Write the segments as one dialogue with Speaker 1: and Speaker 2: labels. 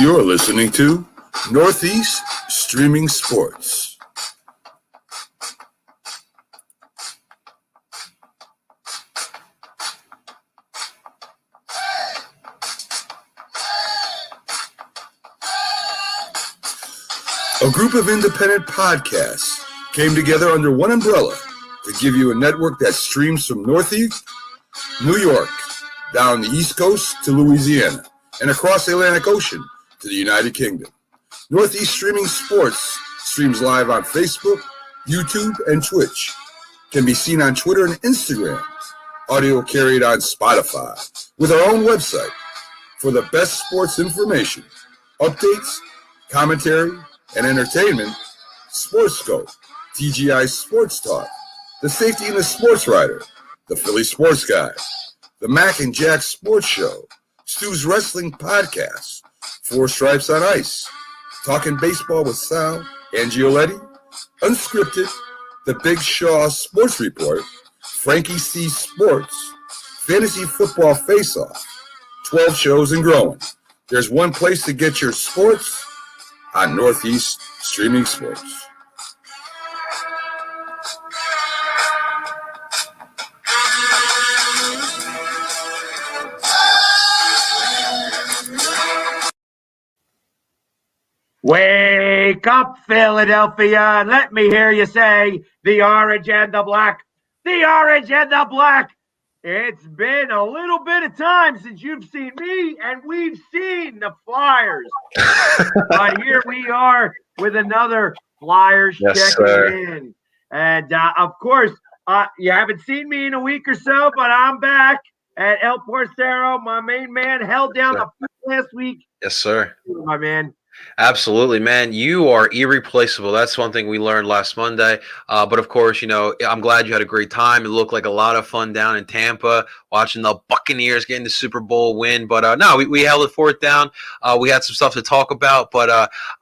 Speaker 1: You're listening to Northeast Streaming Sports. A group of independent podcasts came together under one umbrella to give you a network that streams from Northeast, New York, down the East Coast to Louisiana, and across the Atlantic Ocean to the United Kingdom. Northeast Streaming Sports streams live on Facebook, YouTube, and Twitch. Can be seen on Twitter and Instagram. Audio carried on Spotify with our own website for the best sports information, updates, commentary, and entertainment. Sportscope, TGI Sports Talk, The Safety and the Sports Writer, The Philly Sports Guy, The Mac and Jack Sports Show, Stu's Wrestling Podcast, Four Stripes on Ice, Talking Baseball with Sal and Gioletti, Unscripted, The Big Shaw Sports Report, Frankie C Sports, Fantasy Football Face-Off, 12 shows and growing. There's one place to get your sports on Northeast Streaming Sports.
Speaker 2: Wake up, Philadelphia, and let me hear you say, the orange and the black, the orange and the black. It's been a little bit of time since you've seen me, and we've seen the Flyers. But here we are with another Flyers checking in. And, of course, you haven't seen me in a week or so, but I'm back at El Porcero. My main man held down the last week.
Speaker 3: Yes, sir.
Speaker 2: My man.
Speaker 3: Absolutely, man. You are irreplaceable. That's one thing we learned last Monday. But of course, you know, I'm glad you had a great time. It looked like a lot of fun down in Tampa, watching the Buccaneers getting the Super Bowl win. But no, we held it fort down. We had some stuff to talk about, but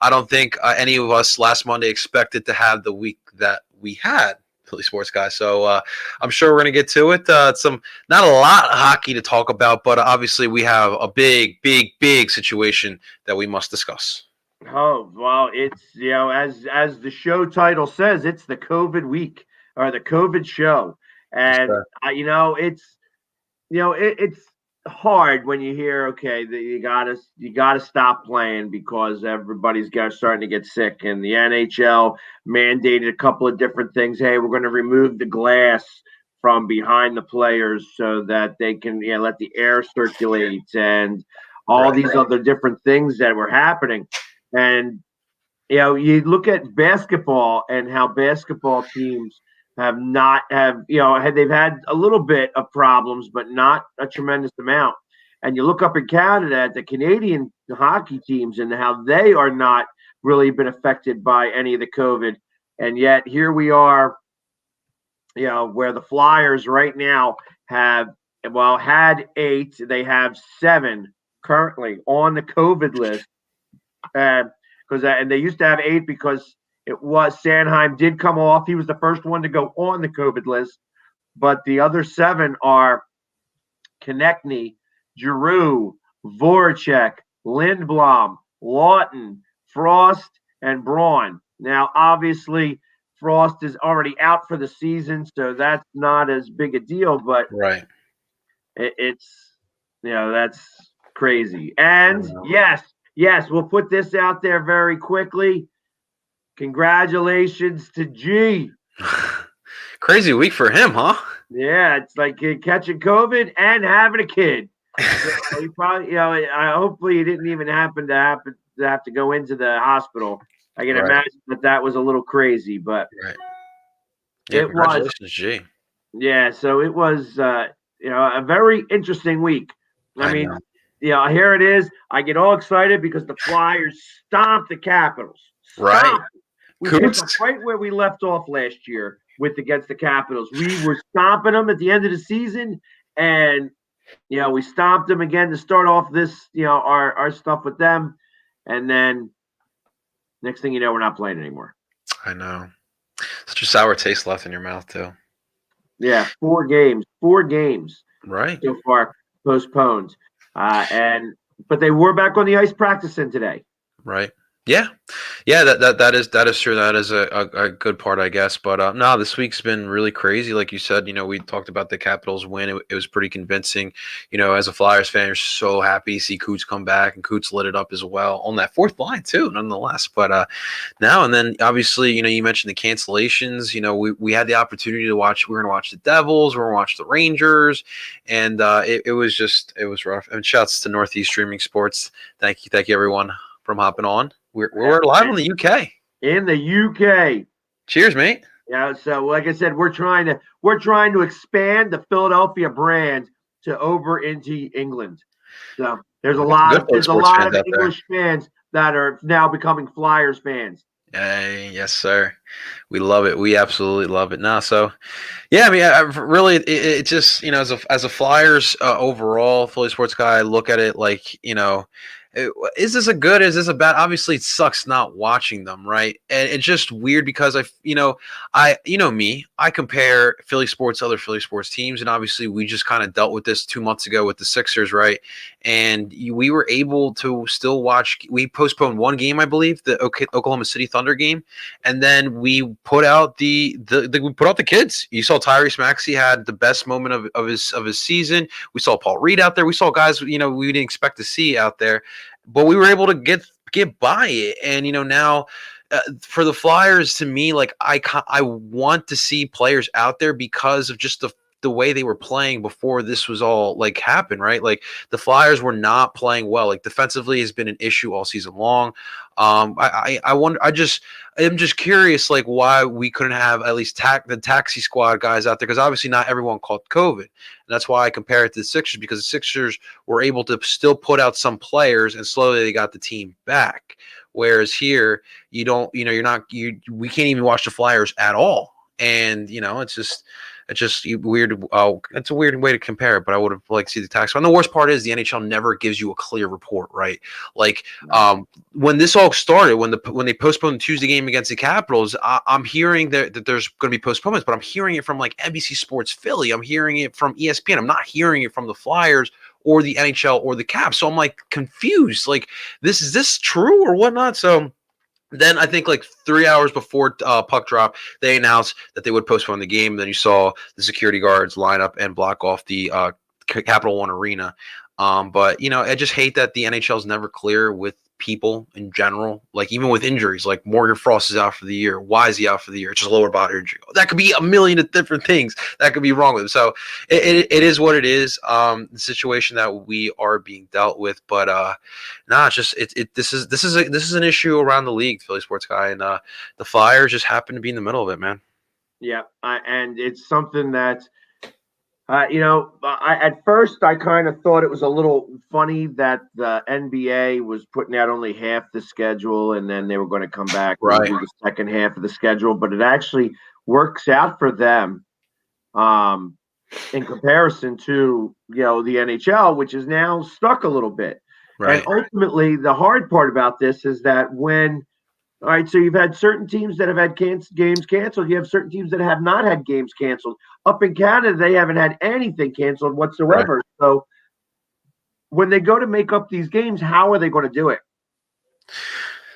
Speaker 3: I don't think any of us last Monday expected to have the week that we had. Philly Sports Guys. So I'm sure we're going to get to it. Not a lot of hockey to talk about, but obviously we have a big situation that we must discuss.
Speaker 2: Oh, well, it's, you know, as the show title says, it's the COVID week or the COVID show. And, it's hard when you hear, okay, that you gotta stop playing because everybody's starting to get sick, and the NHL mandated a couple of different things. Hey, we're going to remove the glass from behind the players so that they can let the air circulate, and all these other different things that were happening. And you look at basketball and how basketball teams they've had a little bit of problems, but not a tremendous amount. And you look up in Canada at the Canadian hockey teams and how they are not really been affected by any of the COVID. And yet here we are, where the Flyers right now had 8, they have 7 currently on the COVID list. And they used to have 8 because Sanheim did come off. He was the first one to go on the COVID list. But the other 7 are Konechny, Giroux, Voracek, Lindblom, Lawton, Frost, and Braun. Now, obviously, Frost is already out for the season, so that's not as big a deal. But it's that's crazy. And yes, we'll put this out there very quickly. Congratulations to G.
Speaker 3: Crazy week for him, huh?
Speaker 2: Yeah, it's like catching COVID and having a kid. So he probably, hopefully he didn't even have to go into the hospital. I can imagine that was a little crazy, but
Speaker 3: congratulations, G.
Speaker 2: Yeah, so it was, a very interesting week. I mean, here it is. I get all excited because the Flyers stomped the Capitals. We picked up right where we left off last year against the Capitals. We were stomping them at the end of the season, and we stomped them again to start off this, our stuff with them, and then next thing you know, we're not playing anymore.
Speaker 3: I know. Such a sour taste left in your mouth too.
Speaker 2: Yeah, 4 games
Speaker 3: right
Speaker 2: so far postponed, and but they were back on the ice practicing today.
Speaker 3: Right. Yeah. Yeah, that is true. That is a good part, I guess. But no, this week's been really crazy. Like you said, we talked about the Capitals win. It was pretty convincing. As a Flyers fan, you're so happy to see Coots come back, and Coots lit it up as well on that fourth line too, nonetheless. But now and then, obviously, you mentioned the cancellations. We had the opportunity to watch. We were going to watch the Devils. We were going to watch the Rangers, and it was rough. And shouts to Northeast Streaming Sports. Thank you everyone from hopping on. We're live in the UK.
Speaker 2: In the UK.
Speaker 3: Cheers, mate.
Speaker 2: Yeah. So, like I said, we're trying to expand the Philadelphia brand to over into England. So there's a lot of English fans that are now becoming Flyers fans.
Speaker 3: Hey, yes, sir. We love it. We absolutely love it. Now, so yeah, I mean, I really, it just as a Flyers overall Philly sports guy, I look at it like is this a good? Is this a bad? Obviously, it sucks not watching them, right? And it's just weird because me, I compare Philly sports to other Philly sports teams, and obviously, we just kind of dealt with this 2 months ago with the Sixers, right? And we were able to still watch. We postponed one game, I believe, the Oklahoma City Thunder game, and then we put out we put out the kids. You saw Tyrese Maxey had the best moment of his season. We saw Paul Reed out there. We saw guys we didn't expect to see out there. But we were able to get by it, and now for the Flyers, to me, like I want to see players out there because of just the way they were playing before this was all like happened, right? Like the Flyers were not playing well. Like defensively has been an issue all season long. I wonder. I'm just curious, like why we couldn't have at least the taxi squad guys out there, because obviously not everyone caught COVID, and that's why I compare it to the Sixers, because the Sixers were able to still put out some players, and slowly they got the team back. Whereas here, we can't even watch the Flyers at all, and it's just weird. It's a weird way to compare it, but I would have liked to see the tax. And the worst part is the NHL never gives you a clear report, right? Like when this all started, when they postponed the Tuesday game against the Capitals, I'm hearing that there's going to be postponements, but I'm hearing it from like NBC Sports Philly. I'm hearing it from ESPN. I'm not hearing it from the Flyers or the NHL or the Caps. So I'm like confused. Like is this true or whatnot? So then I think like 3 hours before puck drop, they announced that they would postpone the game. Then you saw the security guards line up and block off the Capital One Arena. But I just hate that the NHL is never clear with people in general. Like even with injuries, like Morgan Frost is out for the year. Why is he out for the year? It's just lower body injury. That could be a million of different things that could be wrong with him. So it is what it is. The situation that we are being dealt with, but it's just this is an issue around the league, Philly sports guy, and the Flyers just happen to be in the middle of it, man.
Speaker 2: Yeah, and it's something that. At first I kind of thought it was a little funny that the NBA was putting out only half the schedule, and then they were going to come back and do the second half of the schedule. But it actually works out for them, in comparison to the NHL, which is now stuck a little bit. Right. And ultimately, the hard part about this is that all right, so you've had certain teams that have had games canceled. You have certain teams that have not had games canceled. Up in Canada, they haven't had anything canceled whatsoever. Right. So when they go to make up these games, how are they going to do it?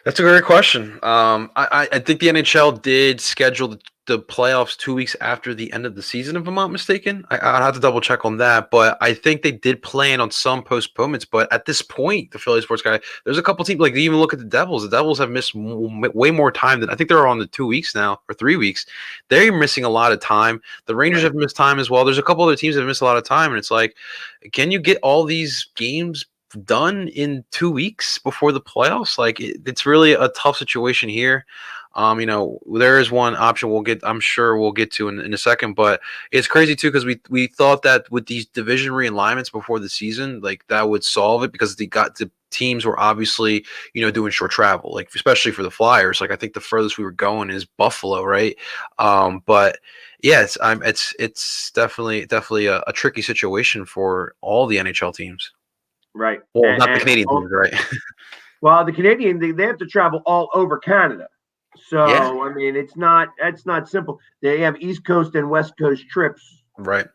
Speaker 3: That's a great question. I think the NHL did schedule the playoffs 2 weeks after the end of the season, if I'm not mistaken. I'll have to double check on that, but I think they did plan on some postponements. But at this point, the Philly sports guy, there's a couple teams, like even look at the Devils. The Devils have missed way more time than I think they're on the 2 weeks now, or 3 weeks. They're missing a lot of time. The Rangers have missed time as well. There's a couple other teams that have missed a lot of time, and it's like, can you get all these games done in 2 weeks before the playoffs? Like it's really a tough situation here. There is one option I'm sure we'll get to in a second, but it's crazy too, because we thought that with these division realignments before the season, like that would solve it, because the teams were obviously doing short travel, like especially for the Flyers. Like I think the furthest we were going is Buffalo, right? But yeah, it's definitely a tricky situation for all the NHL teams.
Speaker 2: Right.
Speaker 3: Well, not the Canadian teams, right?
Speaker 2: Well, the Canadian, they have to travel all over Canada. So, yeah. I mean, it's not simple. They have East Coast and West Coast trips.
Speaker 3: Right.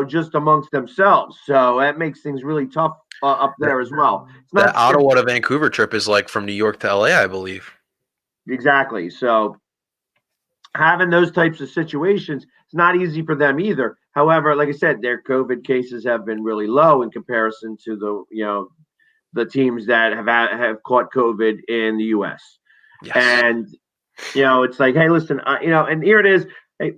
Speaker 2: just amongst themselves. So that makes things really tough up there as well. It's
Speaker 3: That
Speaker 2: not
Speaker 3: Ottawa to Vancouver trip is like from New York to LA, I believe.
Speaker 2: exactly. So having those types of situations, it's not easy for them either. However, like I said, their COVID cases have been really low in comparison to the teams that have caught COVID in the U.S.
Speaker 3: Yes.
Speaker 2: And it's like, hey, listen, and here it is. Hey,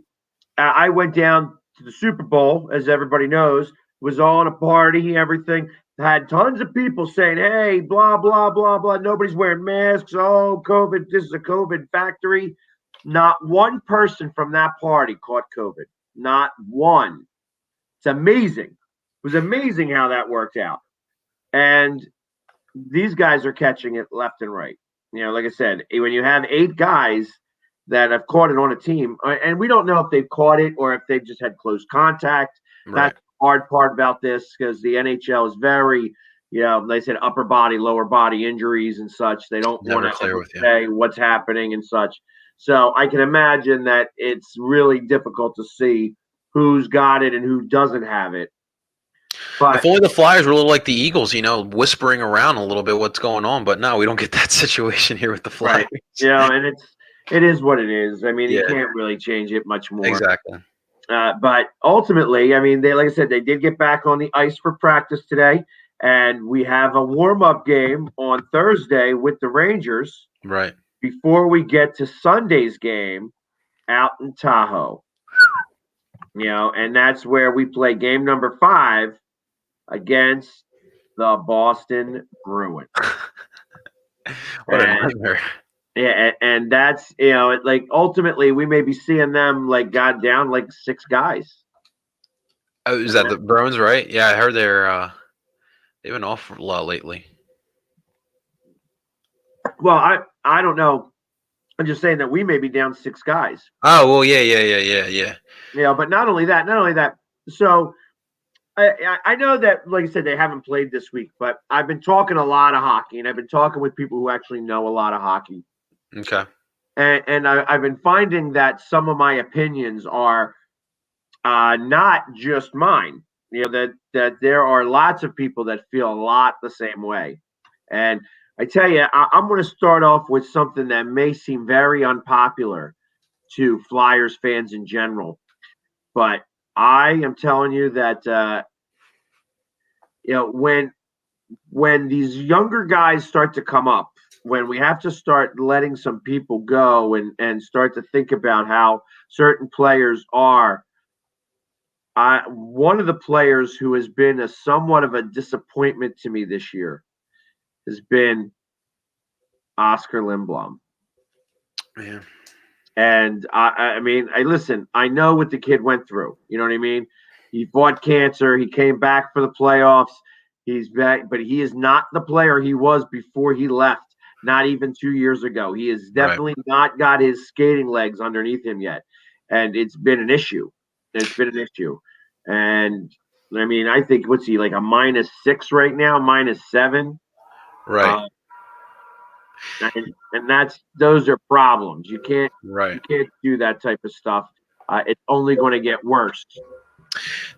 Speaker 2: I went down to the Super Bowl, as everybody knows, was all in a party, everything. Had tons of people saying, hey, blah, blah, blah, blah. Nobody's wearing masks. Oh, COVID, this is a COVID factory. Not one person from that party caught COVID. Not one. It's amazing. It was amazing how that worked out. And these guys are catching it left and right. Like I said, when you have 8 guys that have caught it on a team, and we don't know if they've caught it or if they've just had close contact.
Speaker 3: Right.
Speaker 2: That's the hard part about this, because the NHL is very, they said upper body, lower body injuries and such. They don't want to say what's happening and such. So I can imagine that it's really difficult to see who's got it and who doesn't have it. But
Speaker 3: if only the Flyers were a little like the Eagles, whispering around a little bit what's going on. But no, we don't get that situation here with the Flyers.
Speaker 2: Right. And it is what it is. I mean, you can't really change it much more.
Speaker 3: Exactly.
Speaker 2: But ultimately, I mean, like I said, they did get back on the ice for practice today, and we have a warm-up game on Thursday with the Rangers.
Speaker 3: Right.
Speaker 2: Before we get to Sunday's game out in Tahoe. And that's where we play game number 5 against the Boston Bruins.
Speaker 3: What a nightmare.
Speaker 2: Yeah, and that's like ultimately we may be seeing them like got down like 6 guys.
Speaker 3: Oh, is that the Bruins, right? Yeah, I heard they've been off a lot lately.
Speaker 2: Well, I don't know. I'm just saying that we may be down 6 guys.
Speaker 3: Oh well, yeah.
Speaker 2: But not only that. So I know that, like I said, they haven't played this week, but I've been talking a lot of hockey, and I've been talking with people who actually know a lot of hockey.
Speaker 3: Okay.
Speaker 2: And I've been finding that some of my opinions are not just mine. That there are lots of people that feel a lot the same way. And I tell you, I'm going to start off with something that may seem very unpopular to Flyers fans in general. But I am telling you that, when these younger guys start to come up, when we have to start letting some people go and start to think about how certain players are, one of the players who has been somewhat of a disappointment to me this year has been Oscar Lindblom.
Speaker 3: Yeah.
Speaker 2: And I mean, listen, I know what the kid went through. You know what I mean? He fought cancer. He came back for the playoffs. He's back, but he is not the player he was before he left. Not even 2 years ago. He has definitely not got his skating legs underneath him yet. And it's been an issue. And I mean, I think, what's he, like a -6 right now, -7?
Speaker 3: Right.
Speaker 2: And those are problems. You can't do that type of stuff. It's only going to get worse.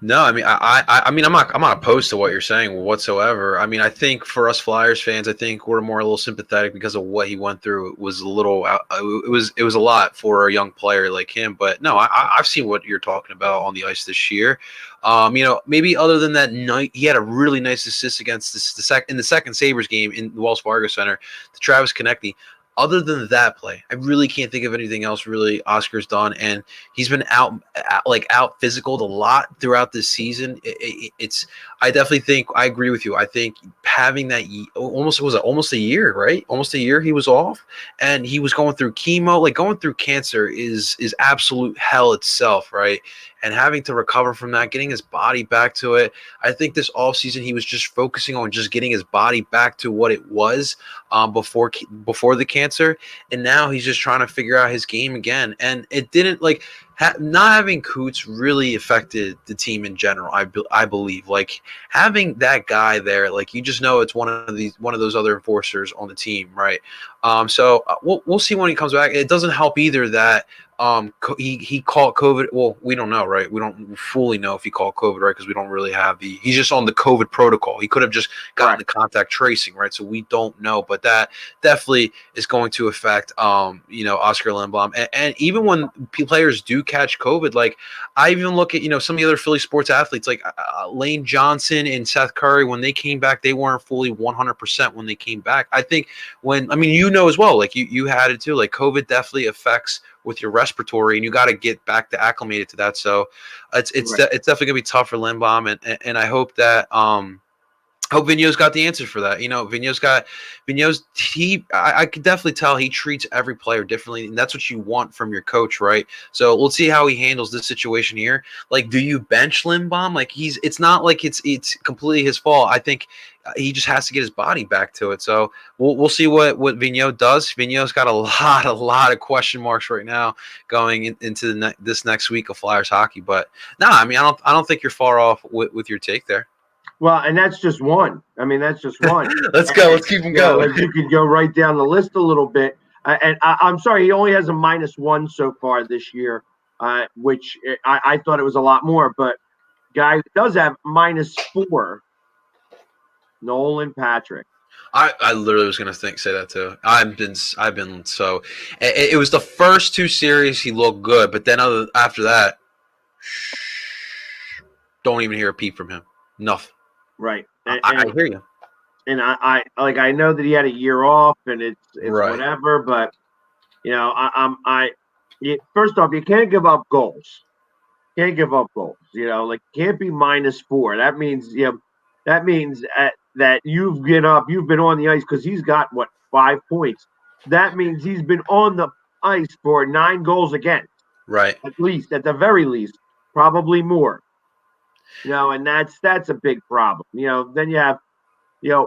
Speaker 3: No, I mean, I mean, I'm not opposed to what you're saying whatsoever. I mean, I think for us Flyers fans, I think we're a little sympathetic because of what he went through. It was a little, it was a lot for a young player like him. But no, I've seen what you're talking about on the ice this year. Maybe other than that night, he had a really nice assist against in the second Sabres game in the Wells Fargo Center to Travis Konecny. Other than that play, I really can't think of anything else really Oscar's done, and he's been out physicaled a lot throughout this season. I definitely think I agree with you. I think having that almost a year, right? Almost a year he was off, and he was going through chemo. Like, going through cancer is absolute hell itself, right? And having to recover from that, getting his body back to it. I think this offseason he was just focusing on just getting his body back to what it was before the cancer. And now he's just trying to figure out his game again. And it didn't, like, not having Coots really affected the team in general, I believe. Like, having that guy there, like, you just know it's one of those other enforcers on the team, right? So we'll see when he comes back. It doesn't help either that he caught COVID. Well, we don't know, right? We don't fully know if he caught COVID, right? Because we don't really have he's just on the COVID protocol. He could have just gotten the contact tracing, right? So we don't know, but that definitely is going to affect, Oscar Lindblom. And even when players do catch COVID, like I even look at, some of the other Philly sports athletes, like Lane Johnson and Seth Curry, when they came back, they weren't fully 100% when they came back. I think as well, like you had it too, like COVID definitely affects with your respiratory, and you got to get back to acclimated to that. So it's definitely gonna be tough for Lindblom, and I hope that hope Vigneault's got the answers for that. I could definitely tell he treats every player differently, and that's what you want from your coach, right? So we'll see how he handles this situation here. Like, do you bench Lindblom? Like, it's not like it's completely his fault. I think he just has to get his body back to it. So we'll see what Vigneault does. Vigneault's got a lot of question marks right now going into this next week of Flyers hockey. But I don't think you're far off with your take there.
Speaker 2: Well, and that's just one. That's just one.
Speaker 3: Let's go. Let's keep them going.
Speaker 2: Like you could go right down the list a little bit. I'm sorry, he only has a -1 so far this year, which I thought it was a lot more. But guy does have -4. Nolan Patrick.
Speaker 3: I literally was going to say that too. I've been so. It was the first 2 series he looked good, but then after that, don't even hear a peep from him. Nothing.
Speaker 2: Right.
Speaker 3: I hear you.
Speaker 2: And I know that he had a year off, and it's
Speaker 3: right.
Speaker 2: Whatever, but first off, you can't give up goals. Can't give up goals. Can't be -4. That means that you've been on the ice, because he's got 5 points. That means he's been on the ice for 9 goals against.
Speaker 3: Right.
Speaker 2: At the very least, probably more. And that's a big problem. Then you have,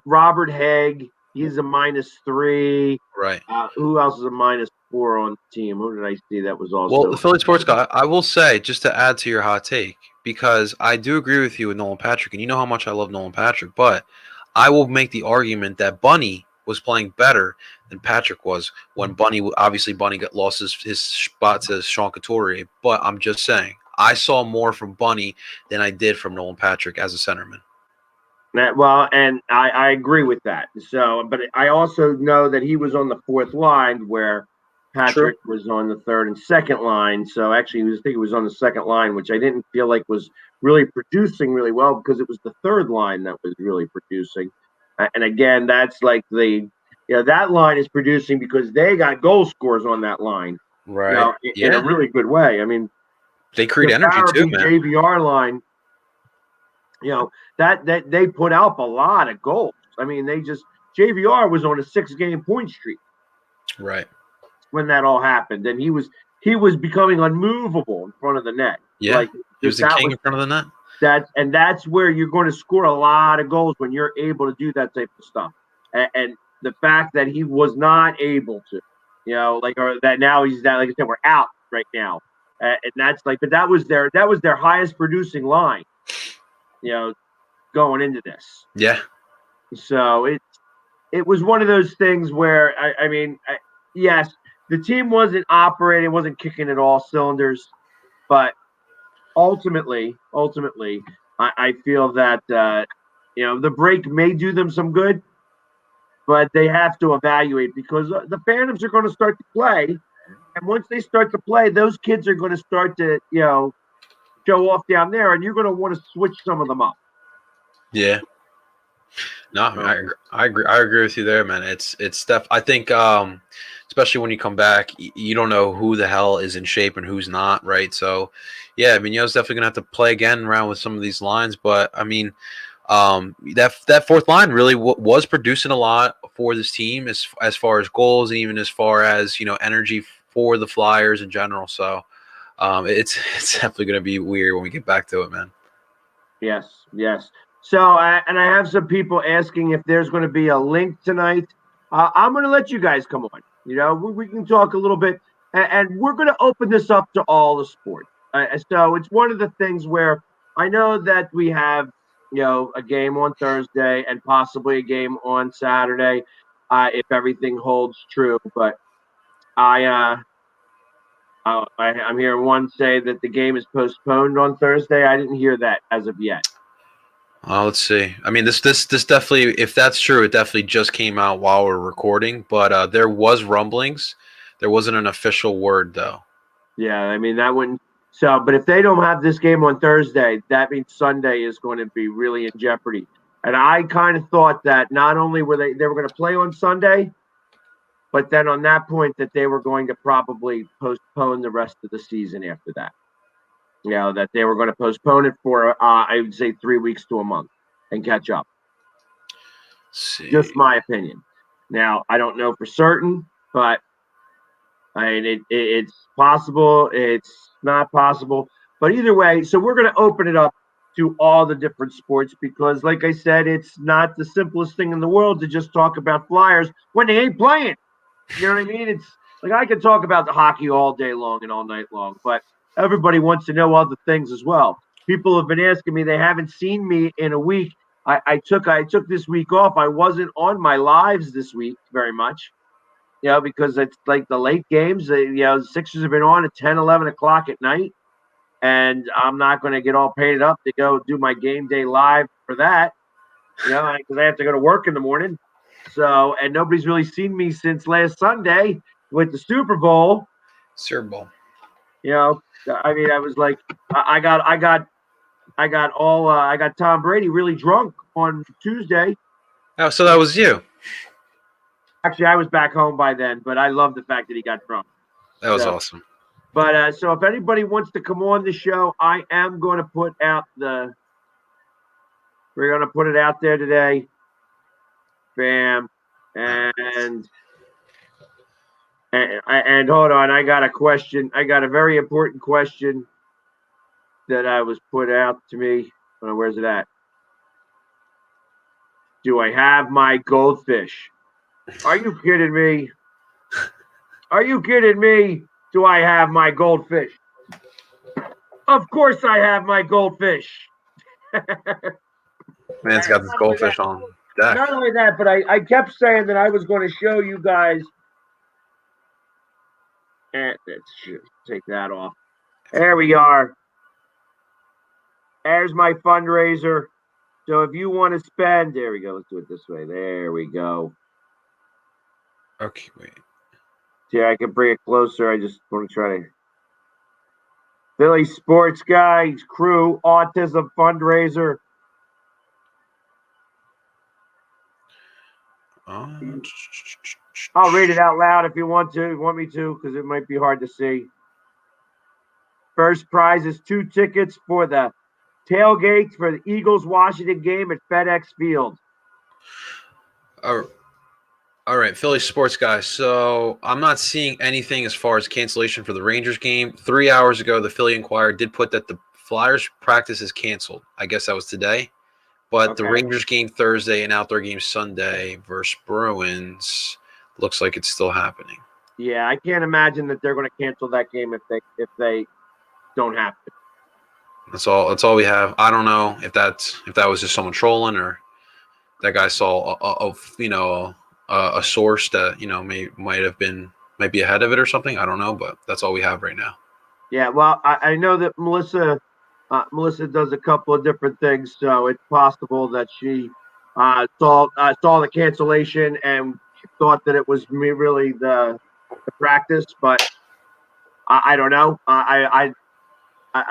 Speaker 2: Robert Haig. He's a -3.
Speaker 3: Right.
Speaker 2: Who else is a -4 on the team? Who did I see that was also?
Speaker 3: Well, the Philly sports guy. I will say, just to add to your hot take, because I do agree with you with Nolan Patrick, and you know how much I love Nolan Patrick, but I will make the argument that Bunny was playing better than Patrick was when Bunny got lost his spot to Sean Couturier. But I'm just saying, I saw more from Bunny than I did from Nolan Patrick as a centerman.
Speaker 2: Well, and I agree with that. So, but I also know that he was on the 4th line, where Patrick was on the 3rd and 2nd line. So actually, I think he was on the 2nd line, which I didn't feel like was really producing really well, because it was the 3rd line that was really producing. And again, that's like that line is producing because they got goal scorers on that line,
Speaker 3: right?
Speaker 2: In a really good way.
Speaker 3: They create energy too, man.
Speaker 2: JVR line, that they put up a lot of goals. JVR was on a 6-game point streak,
Speaker 3: right,
Speaker 2: when that all happened, and he was becoming unmovable in front of the net.
Speaker 3: Yeah, he was the king in front of the
Speaker 2: net. That's where you're going to score a lot of goals, when you're able to do that type of stuff. And the fact that he was not able to, or that now he's that, like I said, we're out right now. And that's but that was their highest producing line, going into this.
Speaker 3: Yeah.
Speaker 2: So it was one of those things where yes, the team wasn't operating, wasn't kicking at all cylinders, but ultimately, I feel that the break may do them some good, but they have to evaluate, because the Phantoms are going to start to play. And once they start to play, those kids are going to start to, show off down there, and you're going to want to switch some of them up.
Speaker 3: Yeah. No, I agree. I agree with you there, man. It's stuff. I think, especially when you come back, you don't know who the hell is in shape and who's not, right? So, yeah, Vigneault's definitely gonna have to play again around with some of these lines. But that 4th line really was producing a lot for this team as far as goals, and even as far as energy for the Flyers in general. So, it's definitely gonna be weird when we get back to it, man.
Speaker 2: Yes. So, and I have some people asking if there's going to be a link tonight. I'm going to let you guys come on. We can talk a little bit, and we're going to open this up to all the sports. So it's one of the things where I know that we have, a game on Thursday and possibly a game on Saturday, if everything holds true. But I'm hearing one say that the game is postponed on Thursday. I didn't hear that as of yet.
Speaker 3: Let's see. I mean, this definitely, if that's true, it definitely just came out while we're recording. But there was rumblings. There wasn't an official word though.
Speaker 2: Yeah, I mean that wouldn't. So, but if they don't have this game on Thursday, that means Sunday is going to be really in jeopardy. And I kind of thought that not only were they were going to play on Sunday, but then on that point that they were going to probably postpone the rest of the season after that. You know, that they were going to postpone it for I would say 3 weeks to a month and catch up.
Speaker 3: Let's see.
Speaker 2: Just my opinion. Now, I don't know for certain, but I mean, it's possible. It's not possible. But either way, so we're going to open it up to all the different sports because, like I said, it's not the simplest thing in the world to just talk about Flyers when they ain't playing. You know what I mean? It's like I could talk about the hockey all day long and all night long, but everybody wants to know other things as well. People have been asking me; they haven't seen me in a week. I took this week off. I wasn't on my lives this week very much, you know, because it's like the late games. You know, the Sixers have been on at 10, 11 o'clock at night, and I'm not going to get all painted up to go do my game day live for that, you know, because I have to go to work in the morning. So, and nobody's really seen me since last Sunday with the Super Bowl.
Speaker 3: Super Bowl.
Speaker 2: You know, I mean, I was like, I got Tom Brady really drunk on Tuesday.
Speaker 3: Oh, so that was you.
Speaker 2: Actually, I was back home by then, but I love the fact that he got drunk.
Speaker 3: That was awesome.
Speaker 2: But so if anybody wants to come on the show, I am going to put out we're going to put it out there today. Bam. And hold on, I got a question. I got a very important question that I was put out to me. Where's it at? Do I have my goldfish? Are you kidding me? Are you kidding me? Do I have my goldfish? Of course I have my goldfish.
Speaker 3: Man's got this goldfish on deck.
Speaker 2: Not only that, but I kept saying that I was going to show you guys. Let's take that off. There we are. There's my fundraiser. So if you want to spend, there we go. Let's do it this way. There we go.
Speaker 3: Okay, wait.
Speaker 2: Yeah, I can bring it closer. I just want to try to. Philly Sports Guys Crew Autism Fundraiser. I'll read it out loud if you want me to, because it might be hard to see. First prize is 2 tickets for the tailgate for the Eagles-Washington game at FedEx Field.
Speaker 3: All right, Philly Sports Guys. So I'm not seeing anything as far as cancellation for the Rangers game. 3 hours ago, the Philly Inquirer did put that the Flyers practice is canceled. I guess that was today. But the Rangers game Thursday and outdoor game Sunday versus Bruins looks like it's still happening.
Speaker 2: Yeah, I can't imagine that they're going to cancel that game if they don't have to.
Speaker 3: That's all we have. I don't know if that was just someone trolling or that guy saw a source that might be ahead of it or something. I don't know, but that's all we have right now.
Speaker 2: Yeah, well, I know that Melissa does a couple of different things, so it's possible that she saw the cancellation and she thought that it was really the practice, but I don't know. I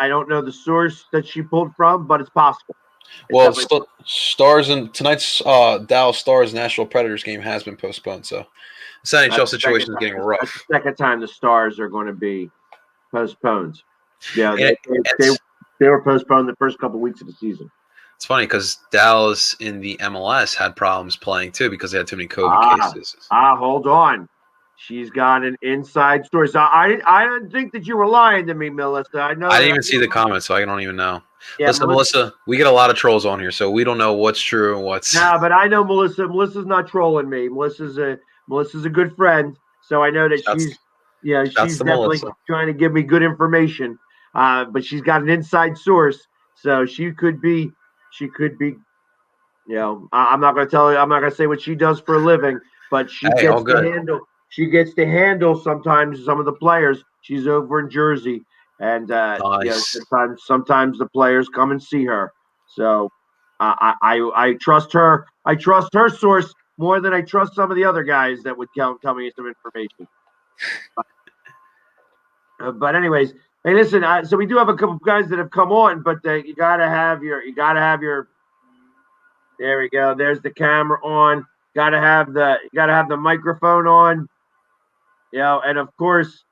Speaker 2: don't know the source that she pulled from, but it's possible.
Speaker 3: Well, Stars and tonight's Dallas Stars Nashville Predators game has been postponed, so this NHL situation is getting rough.
Speaker 2: That's the second time the Stars are going to be postponed. Yeah, they were postponed the first couple of weeks of the season.
Speaker 3: It's funny because Dallas in the MLS had problems playing too because they had too many COVID cases.
Speaker 2: Hold on. She's got an inside story. So I didn't think that you were lying to me, Melissa. I didn't
Speaker 3: even see the comments, so I don't even know.
Speaker 2: Yeah,
Speaker 3: Listen, Melissa, we get a lot of trolls on here, so we don't know what's true and what's.
Speaker 2: No, but I know Melissa. Melissa's not trolling me. Melissa's a good friend, so I know that she's definitely trying to give me good information. But she's got an inside source, so she could be. I'm not going to tell you. I'm not going to say what she does for a living, but she gets to handle. she gets to handle sometimes some of the players. She's over in Jersey, and
Speaker 3: Nice.
Speaker 2: sometimes the players come and see her. So I trust her. I trust her source more than I trust some of the other guys that would tell me some information. But anyways, hey, listen. So we do have a couple of guys that have come on, but you gotta have your. There we go. There's the camera on. Gotta have the microphone on. And of course,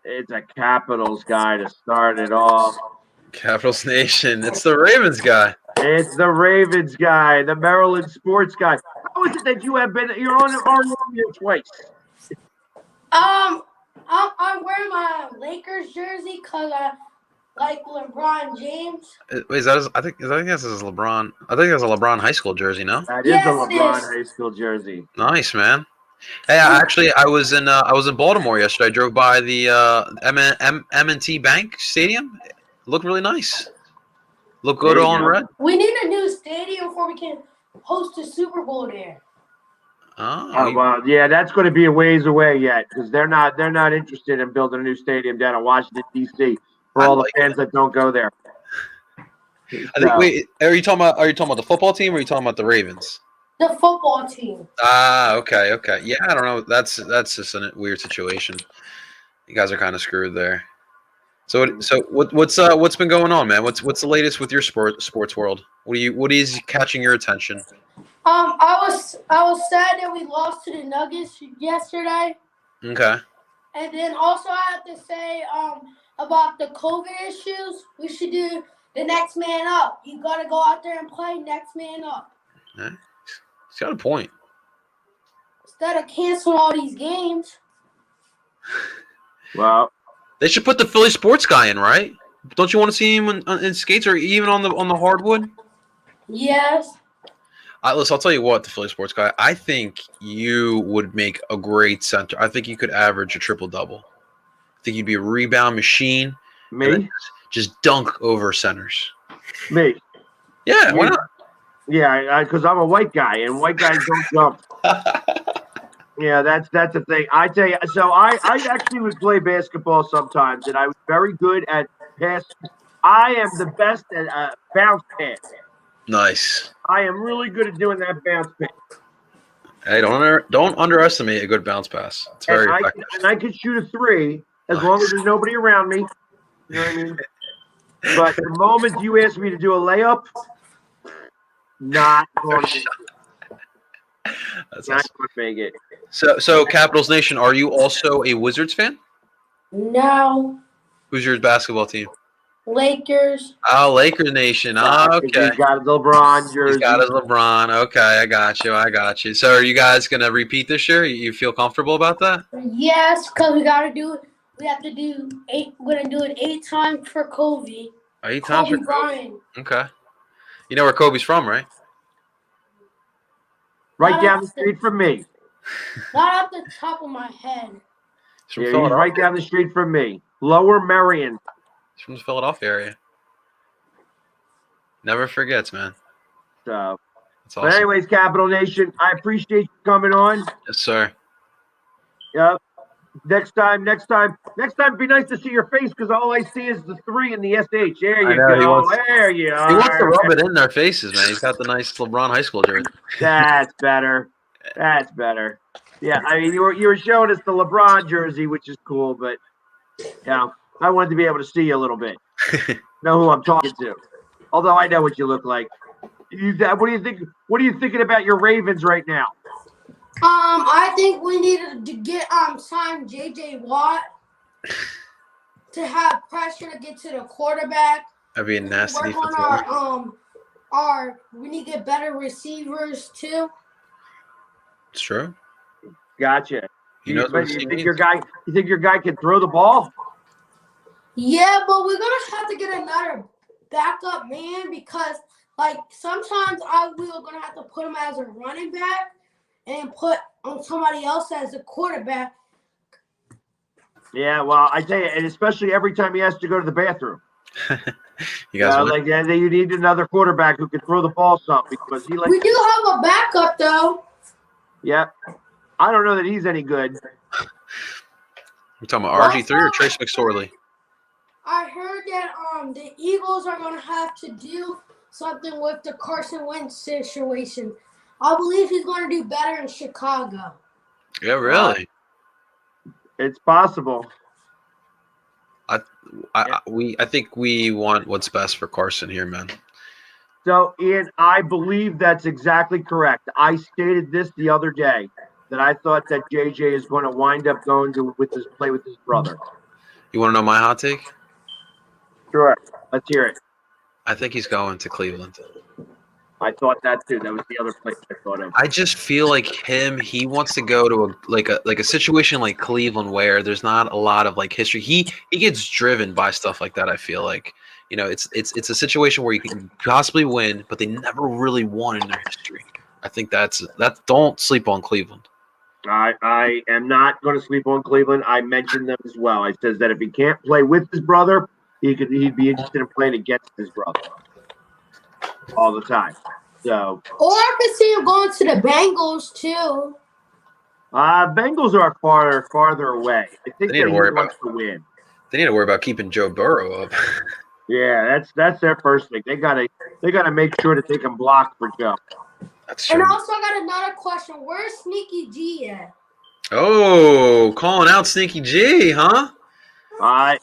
Speaker 2: it's a Capitals guy to start it off.
Speaker 3: Capitals Nation. It's the Ravens guy.
Speaker 2: It's the Ravens guy, the Maryland sports guy. How is it that you're on here twice?
Speaker 4: I'm wearing my Lakers jersey because I like LeBron James.
Speaker 3: Wait, I think that's his LeBron. I think that's a LeBron high school jersey. No.
Speaker 2: That is a LeBron high school jersey.
Speaker 3: Nice, man. Hey, I was in Baltimore yesterday. I drove by the M&T Bank Stadium. It looked really nice. Look good all in red.
Speaker 4: We need a new stadium before we can host a Super Bowl there.
Speaker 3: Oh,
Speaker 2: well, yeah, that's going to be a ways away yet because they're not interested in building a new stadium down in Washington D.C. for all the fans that don't go there.
Speaker 3: I think. Wait, are you talking about the football team or are you talking about the Ravens?
Speaker 4: The football team.
Speaker 3: Okay. Yeah, I don't know. That's just a weird situation. You guys are kind of screwed there. So what's been going on, man? What's the latest with your sports world? What is catching your attention?
Speaker 4: I was sad that we lost to the Nuggets yesterday.
Speaker 3: Okay.
Speaker 4: And then also I have to say about the COVID issues, we should do the next man up. You got to go out there and play next man up.
Speaker 3: Okay. He's got a point.
Speaker 4: Instead of canceling all these games.
Speaker 2: Well,
Speaker 3: they should put the Philly sports guy in, right? Don't you want to see him in skates or even on the hardwood?
Speaker 4: Yes.
Speaker 3: Listen, I'll tell you what, the Philly sports guy. I think you would make a great center. I think you could average a triple-double. I think you'd be a rebound machine.
Speaker 2: Me?
Speaker 3: Just dunk over centers.
Speaker 2: Me?
Speaker 3: Yeah, why not?
Speaker 2: Yeah, because I'm a white guy, and white guys don't jump. Yeah, that's the thing. I tell you, so I actually would play basketball sometimes, and I was very good at pass. I am the best at bounce pass.
Speaker 3: Nice.
Speaker 2: I am really good at doing that bounce pass.
Speaker 3: Hey, don't underestimate a good bounce pass. It's very effective.
Speaker 2: And I can shoot a three as long as there's nobody around me. You know what I mean? But the moment you ask me to do a layup, not going to make it.
Speaker 3: So Capitals Nation, are you also a Wizards fan?
Speaker 4: No.
Speaker 3: Who's your basketball team?
Speaker 4: Lakers.
Speaker 3: Oh, Lakers Nation. Oh, okay.
Speaker 2: He's got his LeBron jersey.
Speaker 3: He's got his LeBron. Okay, I got you. So are you guys going to repeat this year? You feel comfortable about that?
Speaker 4: Yes, because we have to do eight. We're going to do it 8 times for Kobe.
Speaker 3: 8 times for
Speaker 4: Kobe.
Speaker 3: Okay. You know where Kobe's from, right?
Speaker 2: Right down the street from me.
Speaker 4: Not off the top of my head.
Speaker 2: He's right down the street from me. Lower Merion.
Speaker 3: He's from the Philadelphia area. Never forgets, man.
Speaker 2: So,
Speaker 3: that's awesome.
Speaker 2: But anyways, Capital Nation, I appreciate you coming on.
Speaker 3: Yes, sir.
Speaker 2: Yep. Next time, it'd be nice to see your face because all I see is the 3 and the SH. There you go. There you are.
Speaker 3: He wants to rub it in their faces, man. He's got the nice LeBron high school jersey.
Speaker 2: That's better. Yeah, I mean, you were showing us the LeBron jersey, which is cool, but yeah, I wanted to be able to see you a little bit, know who I'm talking to. Although I know what you look like. What do you think? What are you thinking about your Ravens right now?
Speaker 4: I think we needed to get signed J.J. Watt to have pressure to get to the quarterback.
Speaker 3: That'd be a nasty
Speaker 4: work on we need to get better receivers too.
Speaker 3: It's true.
Speaker 2: Gotcha.
Speaker 3: You
Speaker 2: think your guy can throw the ball?
Speaker 4: Yeah, but we're gonna have to get another backup man because sometimes we're gonna have to put him as a running back and put on somebody else as a quarterback.
Speaker 2: Yeah, well, I tell you, and especially every time he has to go to the bathroom.
Speaker 3: You guys
Speaker 2: you need another quarterback who can throw the ball some because
Speaker 4: we do have a backup though.
Speaker 2: Yep. I don't know that he's any good.
Speaker 3: We're talking about RG3 or Trace McSorley?
Speaker 4: I heard that the Eagles are gonna have to do something with the Carson Wentz situation. I believe he's gonna do better in Chicago.
Speaker 3: Yeah, really.
Speaker 2: It's possible.
Speaker 3: I think we want what's best for Carson here, man.
Speaker 2: So, Ian, I believe that's exactly correct. I stated this the other day that I thought that JJ is going to wind up going to play with his brother.
Speaker 3: You want to know my hot take?
Speaker 2: Sure. Let's hear it.
Speaker 3: I think he's going to Cleveland.
Speaker 2: I thought that too. That was the other place I thought of.
Speaker 3: I just feel like he wants to go to a situation like Cleveland where there's not a lot of like history. He gets driven by stuff like that. I feel like, you know, it's a situation where you can possibly win, but they never really won in their history. I think that don't sleep on Cleveland.
Speaker 2: I am not going to sleep on Cleveland. I mentioned them as well. I says that if he can't play with his brother, he'd be interested in playing against his brother all the time. So,
Speaker 4: or I could see him going to the Bengals too.
Speaker 2: Bengals are farther away. I think
Speaker 3: They need to worry
Speaker 2: wants to win.
Speaker 3: They need to worry about keeping Joe Burrow up.
Speaker 2: Yeah, that's their first thing. They gotta make sure that they can block for Joe.
Speaker 3: That's true.
Speaker 4: And also, I got another question. Where's Sneaky G at?
Speaker 3: Oh, calling out Sneaky G, huh?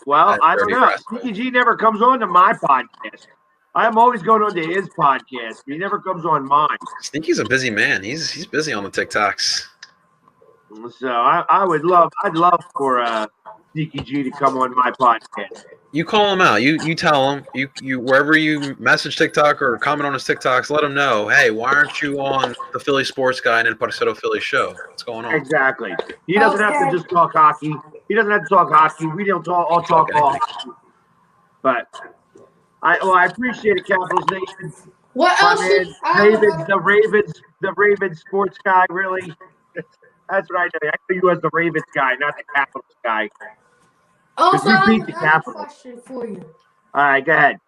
Speaker 2: Well, I don't know.
Speaker 3: Aggressive.
Speaker 2: Sneaky G never comes on to my podcast. I'm always going on to his podcast. He never comes on mine.
Speaker 3: Sneaky's a busy man. He's busy on the TikToks.
Speaker 2: So I'd love for Sneaky G to come on my podcast.
Speaker 3: You call him out. You tell him. You wherever you message TikTok or comment on his TikToks, let him know. Hey, why aren't you on the Philly Sports Guy and Parceto Philly show? What's going on?
Speaker 2: Exactly. He doesn't have to just talk hockey. He doesn't have to talk hockey. We don't talk. I'll talk all hockey. But I appreciate it, Capitals Nation.
Speaker 4: What else?
Speaker 2: The Ravens sports guy. Really, that's what I know. I know you as the Ravens guy, not the Capitals guy.
Speaker 4: Also,
Speaker 2: we
Speaker 4: I
Speaker 2: beat the
Speaker 4: have a
Speaker 2: Capitals.
Speaker 4: question for you.
Speaker 2: All right, go ahead.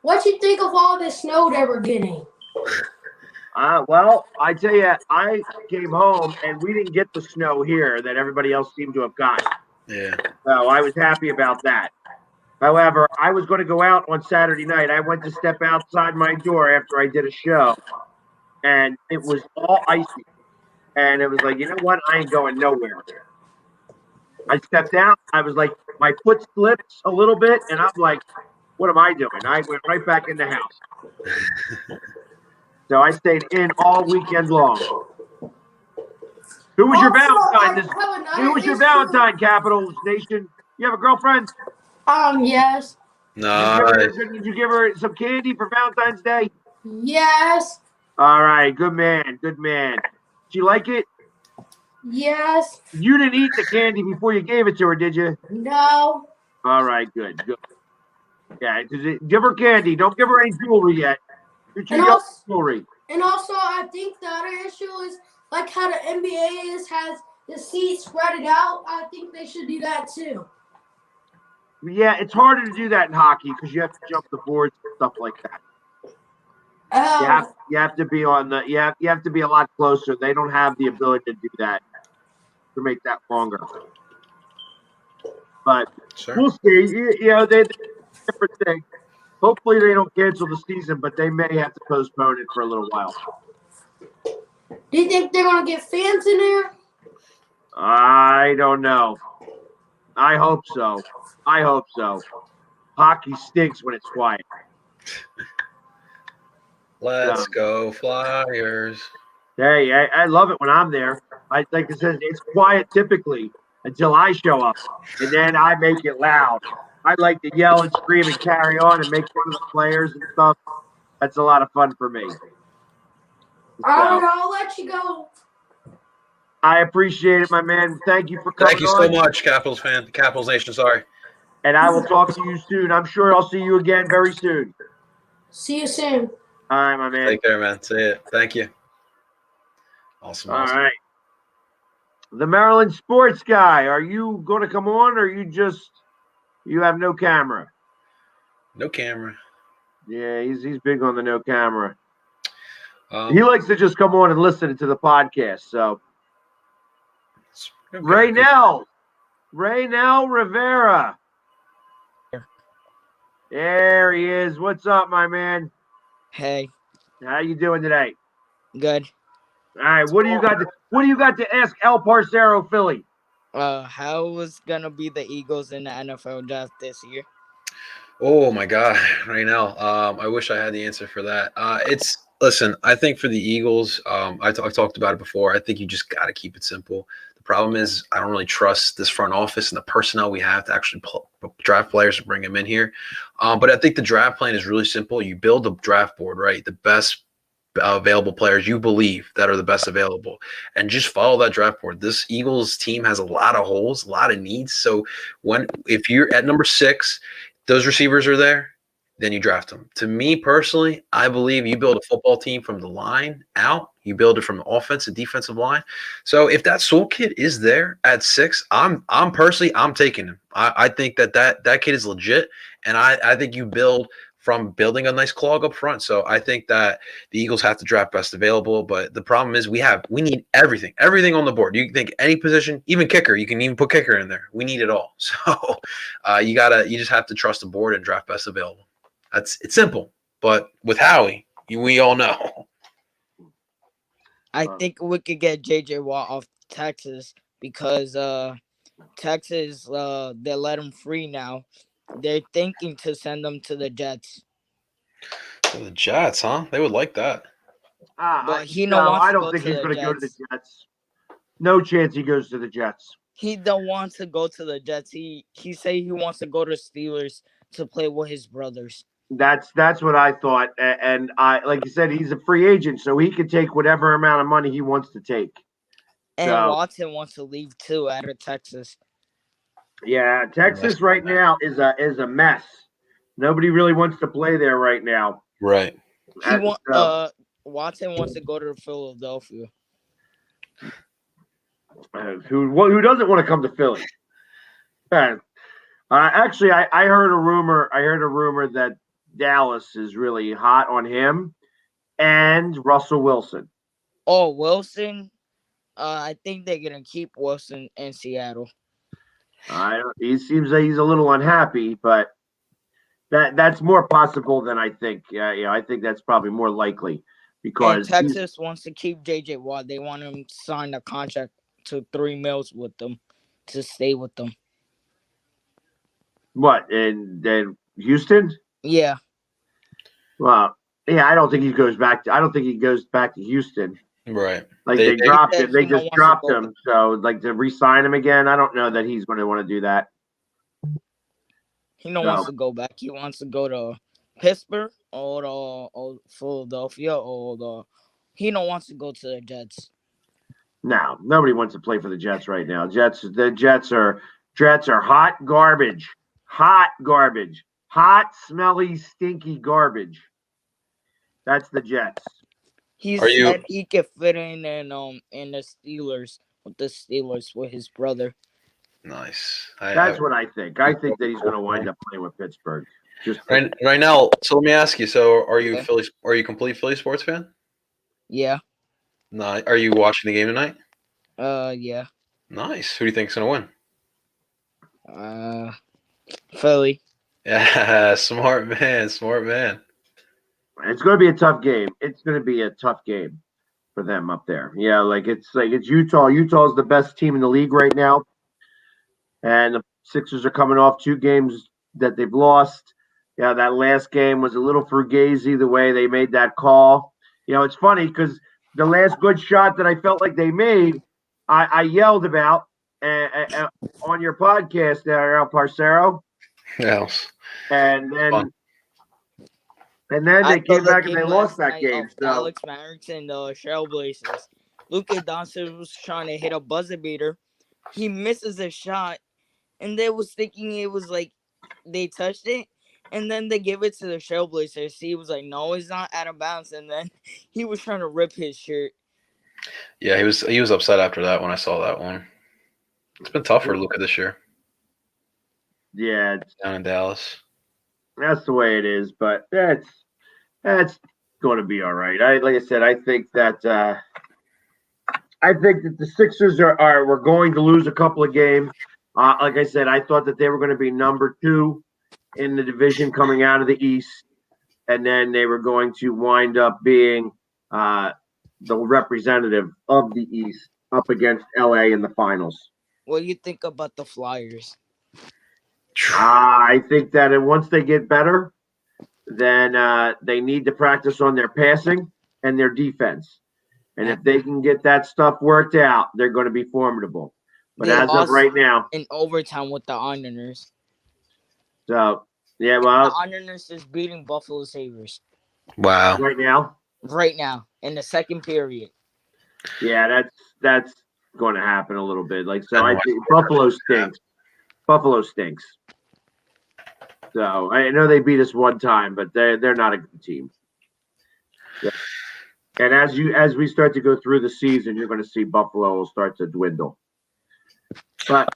Speaker 4: What you think of all this snow that we're getting?
Speaker 2: Well, I tell you, I came home and we didn't get the snow here that everybody else seemed to have gotten.
Speaker 3: Yeah.
Speaker 2: So I was happy about that. However, I was going to go out on Saturday night. I went to step outside my door after I did a show, and it was all icy. And it was like, you know what? I ain't going nowhere. I stepped out. I was like, my foot slips a little bit, and I'm like, what am I doing? I went right back in the house. So I stayed in all weekend long. Who was your Valentine? Who was your Valentine, Capitals Nation? You have a girlfriend?
Speaker 4: Yes.
Speaker 3: No.
Speaker 2: Did you give her some candy for Valentine's Day?
Speaker 4: Yes.
Speaker 2: All right, good man, good man. Did you like it?
Speaker 4: Yes.
Speaker 2: You didn't eat the candy before you gave it to her, did you?
Speaker 4: No.
Speaker 2: All right, good. Yeah, give her candy. Don't give her any jewelry yet. Jewelry.
Speaker 4: And also, I think the other issue is like how the NBA has the seats spread it out. I think they should do that too.
Speaker 2: Yeah, it's harder to do that in hockey because you have to jump the boards and stuff like that. You have to be on the you have to be a lot closer. They don't have the ability to do that, to make that longer. But We'll see. You know, they different thing. Hopefully they don't cancel the season, but they may have to postpone it for a little while.
Speaker 4: Do you think they're gonna get fans in there?
Speaker 2: I don't know. I hope so. Hockey stinks when it's quiet.
Speaker 3: Let's go Flyers.
Speaker 2: Hey, I love it when I'm there. I think it's quiet typically until I show up, and then I make it loud. I like to yell and scream and carry on and make fun of the players and stuff. That's a lot of fun for me.
Speaker 4: All right, I'll let you go.
Speaker 2: I appreciate it, my man. Thank you for coming on.
Speaker 3: Thank you so much, Capitals fan. Capitals Nation, sorry.
Speaker 2: And I will talk to you soon. I'm sure I'll see you again very soon.
Speaker 4: See you soon.
Speaker 2: All right, my man.
Speaker 3: Take care, man. See you. Thank you. Awesome.
Speaker 2: All right. The Maryland sports guy. Are you going to come on, or you have no camera?
Speaker 3: No camera.
Speaker 2: Yeah, he's big on the no camera. He likes to just come on and listen to the podcast. So
Speaker 3: Okay.
Speaker 2: Raynell Rivera. There he is. What's up, my man?
Speaker 5: Hey,
Speaker 2: How you doing today?
Speaker 5: good.
Speaker 2: All right, what do you got to ask El Parcero Philly?
Speaker 5: How was gonna be the Eagles in the NFL draft this year?
Speaker 3: Oh my God, right now. I wish I had the answer for that. Listen. I think for the Eagles, I've talked about it before. I think you just got to keep it simple. The problem is I don't really trust this front office and the personnel we have to actually draft players and bring them in here. But I think the draft plan is really simple. You build a draft board, right? The best available players you believe that are the best available, and just follow that draft board. This Eagles team has a lot of holes, a lot of needs. So if you're at number 6, those receivers are there, then you draft them. To me personally, I believe you build a football team from the line out. You build it from the offensive, defensive line. So if that Soul kid is there at 6, I'm taking him. I think that kid is legit, and I think you build from building a nice clog up front. So I think that the Eagles have to draft best available, but the problem is we need everything on the board. You think any position, even kicker, you can even put kicker in there. We need it all. So you just have to trust the board and draft best available. It's simple, but with Howie, we all know.
Speaker 5: I think we could get JJ Watt off Texas because Texas they let him free now. They're thinking to send him to the Jets.
Speaker 3: So the Jets, huh? They would like that.
Speaker 5: But he
Speaker 2: no,
Speaker 5: wants
Speaker 2: I
Speaker 5: to
Speaker 2: don't
Speaker 5: go
Speaker 2: think
Speaker 5: to
Speaker 2: he's
Speaker 5: the
Speaker 2: going to go to the
Speaker 5: Jets.
Speaker 2: Jets. No chance he goes to the Jets.
Speaker 5: He don't want to go to the Jets. He say he wants to go to Steelers to play with his brothers.
Speaker 2: That's what I thought, and I like you said, he's a free agent, so he can take whatever amount of money he wants to take.
Speaker 5: And
Speaker 2: So,
Speaker 5: Watson wants to leave too out of Texas.
Speaker 2: yeah, Texas right now is a mess. Nobody really wants to play there right now.
Speaker 3: Right.
Speaker 5: Watson wants to go to Philadelphia.
Speaker 2: Who doesn't want to come to Philly? Actually, I heard a rumor that Dallas is really hot on him and Russell Wilson.
Speaker 5: Oh, Wilson. I think they're gonna keep Wilson in Seattle.
Speaker 2: He seems like he's a little unhappy, but that's more possible than I think. Yeah, I think that's probably more likely because
Speaker 5: and Texas wants to keep JJ Watt. They want him to sign a contract to $3 million with them to stay with them.
Speaker 2: What in Houston?
Speaker 5: Yeah.
Speaker 2: Well, yeah, I don't think he goes back to Houston.
Speaker 3: Right.
Speaker 2: Like they dropped him. They just dropped him. So like to re-sign him again, I don't know that he's going to want to do that.
Speaker 5: He wants to go back. He wants to go to Pittsburgh or Philadelphia he wants to go to the Jets.
Speaker 2: No, nobody wants to play for the Jets right now. The Jets are hot garbage. Hot garbage. Hot, smelly, stinky garbage. That's the Jets.
Speaker 5: He said he could fit in the Steelers with his brother.
Speaker 3: Nice.
Speaker 2: That's what I think. I think that he's going to wind up playing with Pittsburgh.
Speaker 3: Right now. So let me ask you. So are you Are you a complete Philly sports fan?
Speaker 5: Yeah.
Speaker 3: No. Are you watching the game tonight?
Speaker 5: Yeah.
Speaker 3: Nice. Who do you think's going to
Speaker 5: win? Philly.
Speaker 3: Yeah, smart man. It's
Speaker 2: going to be a tough game. It's going to be a tough game for them up there. Yeah, it's Utah. Utah's the best team in the league right now. And the Sixers are coming off 2 games that they've lost. Yeah, that last game was a little fugazi the way they made that call. It's funny because the last good shot that I felt like they made, I yelled about on your podcast there, El Parcero.
Speaker 3: Yes.
Speaker 2: And then they came back and they lost that game. So.
Speaker 5: Alex Mavericks and the Trailblazers. Luka Doncic was trying to hit a buzzer beater. He misses a shot, and they was thinking it was like they touched it, and then they give it to the Trailblazers. He was like, "No, it's not out of bounds," and then he was trying to rip his shirt.
Speaker 3: Yeah, he was upset after that when I saw that one. It's been tough for Luka this year.
Speaker 2: Yeah,
Speaker 3: down in Dallas.
Speaker 2: That's the way it is, but that's going to be all right. Like I said, I think that I think that the Sixers were going to lose a couple of games. Like I said, I thought that they were going to be number 2 in the division coming out of the East, and then they were going to wind up being the representative of the East up against LA in the finals.
Speaker 5: What do you think about the Flyers?
Speaker 2: I think that once they get better, then they need to practice on their passing and their defense. And if they can get that stuff worked out, they're going to be formidable. But
Speaker 5: They
Speaker 2: as of
Speaker 5: lost
Speaker 2: right now,
Speaker 5: in overtime with the Islanders.
Speaker 2: so yeah,
Speaker 5: The
Speaker 2: well,
Speaker 5: Islanders is beating Buffalo Sabres
Speaker 3: Wow.
Speaker 2: right now,
Speaker 5: in the second period.
Speaker 2: yeah, that's going to happen a little bit. Like, so I think Buffalo stinks. Buffalo stinks. So I know they beat us one time, but they're not a good team. Yeah. And as we start to go through the season, you're going to see Buffalo will start to dwindle. But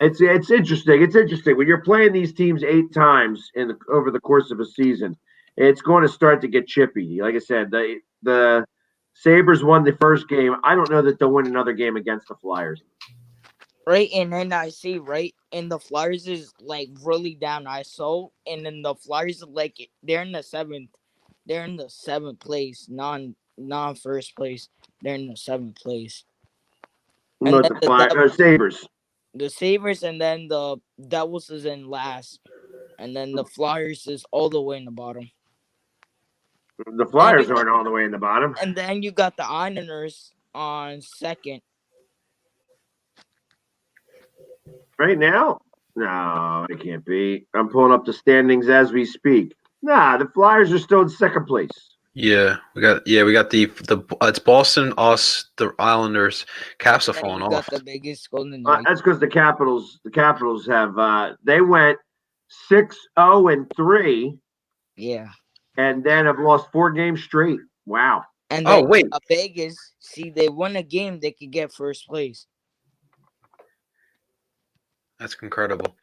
Speaker 2: it's interesting. It's interesting when you're playing these teams 8 times over the course of a season. It's going to start to get chippy. Like I said, the Sabres won the first game. I don't know that they'll win another game against the Flyers.
Speaker 5: Right, and then I see, right, and the Flyers is like really down. I saw, and then the Flyers like they're in the 7th. They're in the 7th place, non first place. They're in the 7th place. And
Speaker 2: Not
Speaker 5: then
Speaker 2: the Sabres.
Speaker 5: The Sabres, and then the Devils is in last, and then the Flyers is all the way in the bottom.
Speaker 2: The Flyers aren't all the way in the bottom.
Speaker 5: And then you got the Islanders on 2nd.
Speaker 2: Right now? No, it can't be. I'm pulling up the standings as we speak. Nah, the Flyers are still in 2nd place.
Speaker 3: Yeah, we got the it's Boston, us, the Islanders. Caps are falling
Speaker 5: Got
Speaker 3: off.
Speaker 5: the biggest Golden Knights.
Speaker 2: That's because the Capitals have they went 6-0-3.
Speaker 5: Yeah.
Speaker 2: And then have lost 4 games straight. Wow.
Speaker 5: And then
Speaker 3: wait,
Speaker 5: Vegas, see, they won a game, they could get first place.
Speaker 3: that's incredible.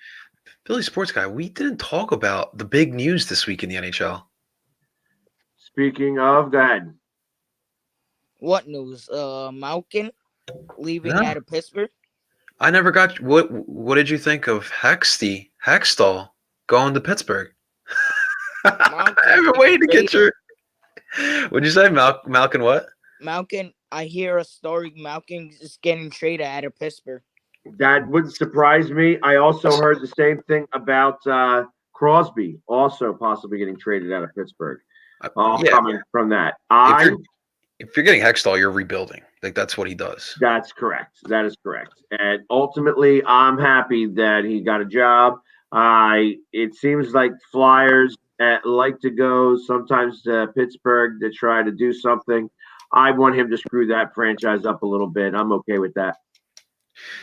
Speaker 3: Billy Sports Guy, we didn't talk about the big news this week in the NHL.
Speaker 2: Speaking of, go ahead.
Speaker 5: What news? Malkin leaving
Speaker 3: No.
Speaker 5: out of Pittsburgh.
Speaker 3: I never got what did you think of Hextall going to Pittsburgh? I've been waiting to get your. What'd you say, Malkin? What?
Speaker 5: Malkin, I hear a story. Malkin is getting traded out of Pittsburgh.
Speaker 2: That wouldn't surprise me. I also heard the same thing about Crosby, also possibly getting traded out of Pittsburgh. Coming from that.
Speaker 3: If you're getting Hextall, you're rebuilding. Like that's what he does.
Speaker 2: That's correct. That is correct. And ultimately, I'm happy that he got a job. It seems like Flyers like to go sometimes to Pittsburgh to try to do something. I want him to screw that franchise up a little bit. I'm okay with that.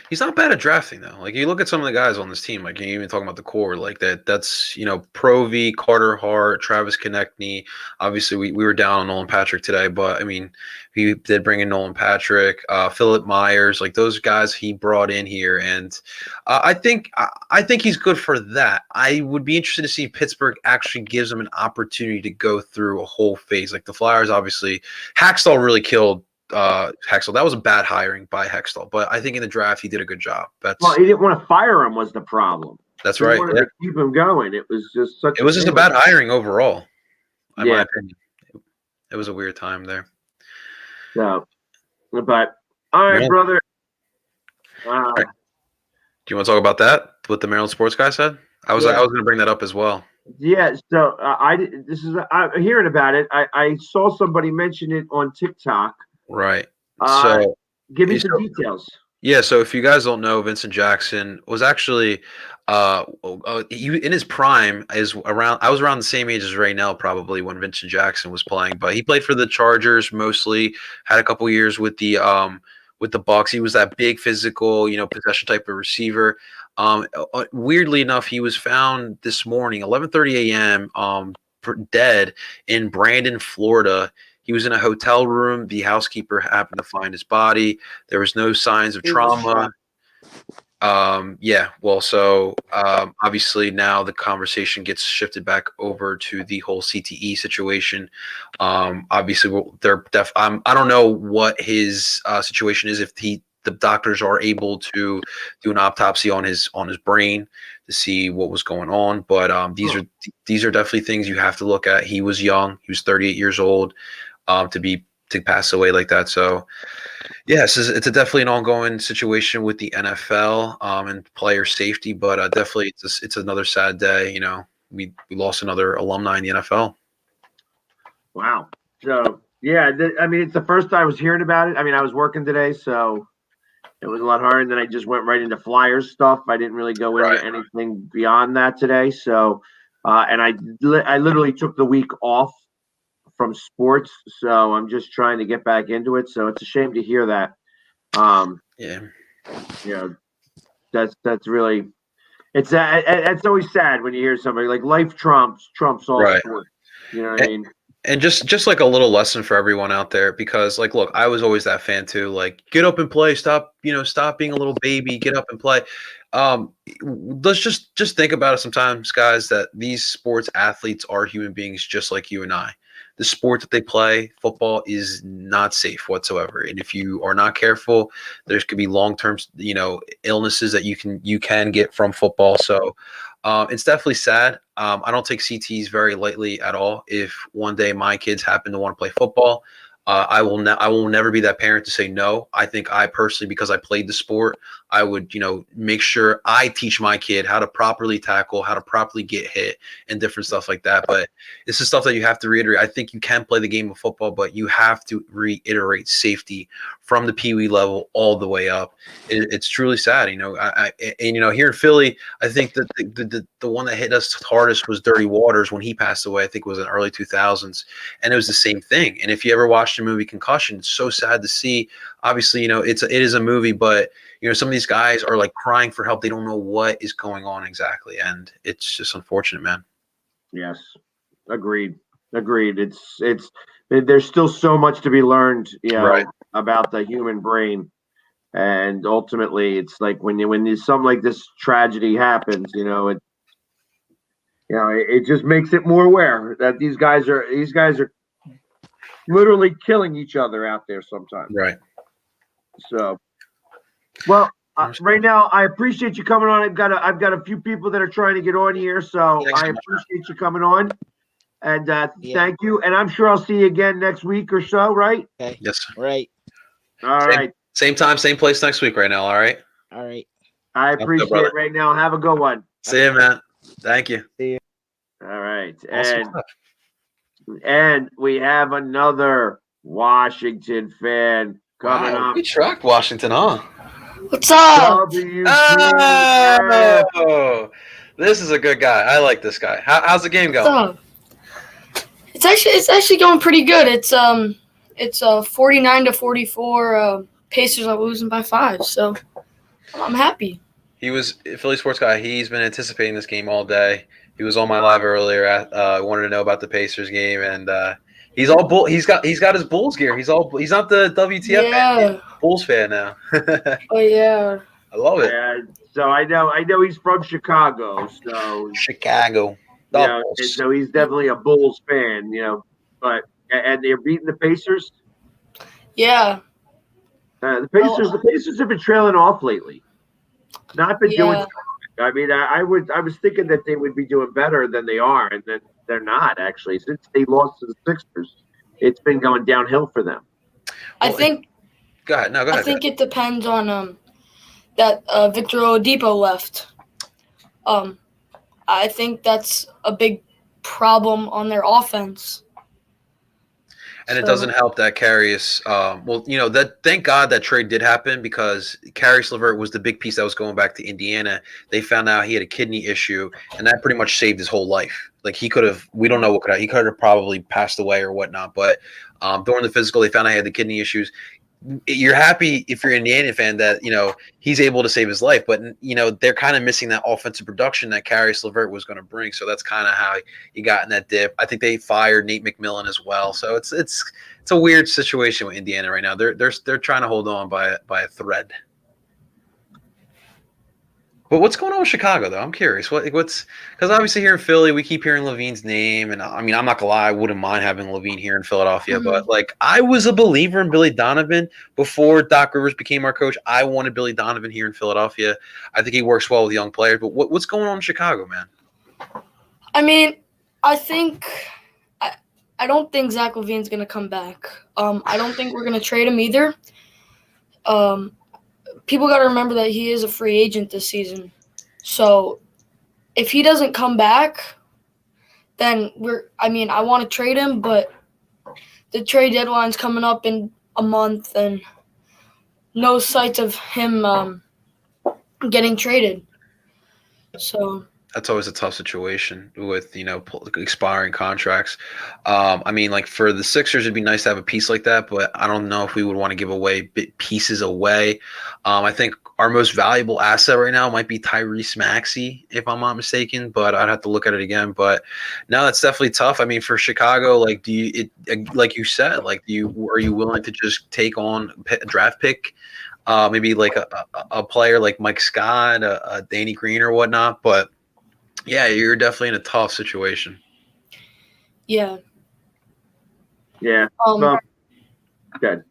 Speaker 3: He's not bad at drafting though. Like you look at some of the guys on this team, like you even talking about the core, like that's Provy, Carter Hart, Travis Konechny. Obviously, we were down on Nolan Patrick today, but I mean, he did bring in Nolan Patrick, Philip Myers, like those guys he brought in here, and I think he's good for that. I would be interested to see if Pittsburgh actually gives him an opportunity to go through a whole phase. Like the Flyers, obviously, Hackstall really killed. Hextall. That was a bad hiring by Hextall, but I think in the draft he did a good job.
Speaker 2: Well, he didn't want to fire him was the problem.
Speaker 3: That's
Speaker 2: he
Speaker 3: right.
Speaker 2: wanted to keep him going. It was just such.
Speaker 3: It was just a bad hiring overall, in my
Speaker 2: Yeah.
Speaker 3: opinion. It was a weird time there.
Speaker 2: So, but all right, brother.
Speaker 3: All right. Do you want to talk about that? What the Maryland sports guy said? I was going to bring that up as well.
Speaker 2: Yeah. So I'm hearing about it. I saw somebody mention it on TikTok.
Speaker 3: Right.
Speaker 2: So give me some details.
Speaker 3: Yeah, so if you guys don't know, Vincent Jackson was actually he, in his prime I was around the same age as Raynell probably when Vincent Jackson was playing, but he played for the Chargers mostly, had a couple years with the Bucks. He was that big physical, possession type of receiver. Weirdly enough, he was found this morning, 11:30 a.m., dead in Brandon, Florida. He was in a hotel room. The housekeeper happened to find his body. There was no signs of trauma. Yeah, well, so obviously now the conversation gets shifted back over to the whole CTE situation. Obviously, I don't know what his situation is. If the doctors are able to do an autopsy on his brain to see what was going on, but these are definitely things you have to look at. He was young; he was 38 years old, to pass away like that. So. Yes, it's a definitely an ongoing situation with the NFL and player safety, but definitely it's another sad day. You know, we lost another alumni in the NFL.
Speaker 2: Wow. So yeah, I mean, it's the first time I was hearing about it. I mean, I was working today, so it was a lot harder. And then I just went right into Flyers stuff. I didn't really go into anything beyond that today. So, and I literally took the week off from sports, so I'm just trying to get back into it. So it's a shame to hear that.
Speaker 3: Yeah.
Speaker 2: You know, that's really it's always sad when you hear somebody like life trumps all
Speaker 3: Right.
Speaker 2: sports. You know what I mean?
Speaker 3: And just like a little lesson for everyone out there, because like, look, I was always that fan too. Like, get up and play. Stop being a little baby. Get up and play. Let's just think about it sometimes, guys, that these sports athletes are human beings just like you and I. The sport that they play, football, is not safe whatsoever. And if you are not careful, there could be long-term, illnesses that you can get from football. So it's definitely sad. I don't take CTs very lightly at all. If one day my kids happen to want to play football, I will never be that parent to say no. I think I personally, because I played the sport, I would, make sure I teach my kid how to properly tackle, how to properly get hit, and different stuff like that. But this is stuff that you have to reiterate. I think you can play the game of football, but you have to reiterate safety from the Pee-wee level all the way up. It's truly sad, here in Philly, I think that the one that hit us hardest was Dirty Waters when he passed away. I think it was in the early 2000s, and it was the same thing. And if you ever watched the movie Concussion, it's so sad to see. Obviously, it is a movie, but some of these guys are like crying for help. They don't know what is going on exactly, and it's just unfortunate, man.
Speaker 2: Yes, agreed. It's there's still so much to be learned,
Speaker 3: Right.
Speaker 2: about the human brain, and ultimately, it's like when something like this tragedy happens, it just makes it more aware that these guys are literally killing each other out there sometimes.
Speaker 3: Right.
Speaker 2: So, well, right now I appreciate you coming on. I've got a few people that are trying to get on here, so I appreciate you coming on, and thank you. And I'm sure I'll see you again next week or so, right?
Speaker 5: Okay.
Speaker 3: Yes.
Speaker 5: Right.
Speaker 2: All right.
Speaker 3: Same time, same place next week. Right now. All right.
Speaker 5: All right.
Speaker 2: I appreciate it right now. Have a good one.
Speaker 3: See you, man. Thank you.
Speaker 5: See you.
Speaker 2: All right.
Speaker 3: Awesome.
Speaker 2: And we have another Washington fan coming up.
Speaker 3: We tracked Washington, huh?
Speaker 4: What's up?
Speaker 3: Oh, this is a good guy. I like this guy. How's the game going?
Speaker 4: What's up? It's actually going pretty good. It's 49-44. Pacers are losing by 5, so I'm happy.
Speaker 3: He was a Philly sports guy. He's been anticipating this game all day. He was on my live earlier. Wanted to know about the Pacers game, and he's all bull. He's got his Bulls gear. He's not the WTF fan. He's a Bulls fan now.
Speaker 4: Oh yeah.
Speaker 3: I love it.
Speaker 2: So I know he's from Chicago. So
Speaker 3: Chicago.
Speaker 2: So he's definitely a Bulls fan. But and they're beating the Pacers.
Speaker 4: Yeah.
Speaker 2: The Pacers have been trailing off lately. Not been doing. I mean, I was thinking that they would be doing better than they are, and then they're not actually. Since they lost to the Sixers, it's been going downhill for them.
Speaker 4: I think.
Speaker 3: Go ahead. No, go ahead.
Speaker 4: I think it depends on that Victor Oladipo left. I think that's a big problem on their offense.
Speaker 3: And it doesn't help that Caris, thank God that trade did happen, because Caris LeVert was the big piece that was going back to Indiana. They found out he had a kidney issue, and that pretty much saved his whole life. Like, he could have, we don't know what could have, he could have probably passed away or whatnot. But during the physical, they found out he had the kidney issues. You're happy if you're an Indiana fan that, he's able to save his life, but, they're kind of missing that offensive production that Caris LeVert was going to bring. So that's kind of how he got in that dip. I think they fired Nate McMillan as well. So it's a weird situation with Indiana right now. They're trying to hold on by a thread. But what's going on with Chicago, though? I'm curious. What's because obviously here in Philly, we keep hearing Levine's name, and I mean, I'm not gonna lie, I wouldn't mind having Levine here in Philadelphia. But like, I was a believer in Billy Donovan before Doc Rivers became our coach. I wanted Billy Donovan here in Philadelphia. I think he works well with young players. But what's going on in Chicago, man?
Speaker 6: I mean, I think I don't think Zach Levine's gonna come back. I don't think we're gonna trade him either. People got to remember that he is a free agent this season. So if he doesn't come back, then I want to trade him, but the trade deadline's coming up in a month and no sights of him getting traded. So
Speaker 3: that's always a tough situation with, expiring contracts. I mean, like for the Sixers, it'd be nice to have a piece like that, but I don't know if we would want to give away pieces away. I think our most valuable asset right now might be Tyrese Maxey, if I'm not mistaken, but I'd have to look at it again. But no, that's definitely tough. I mean, for Chicago, like, like you said, like, are you willing to just take on a draft pick? Maybe like a player like Mike Scott, a Danny Green or whatnot, but yeah, you're definitely in a tough situation.
Speaker 6: yeah.
Speaker 2: Yeah. Good.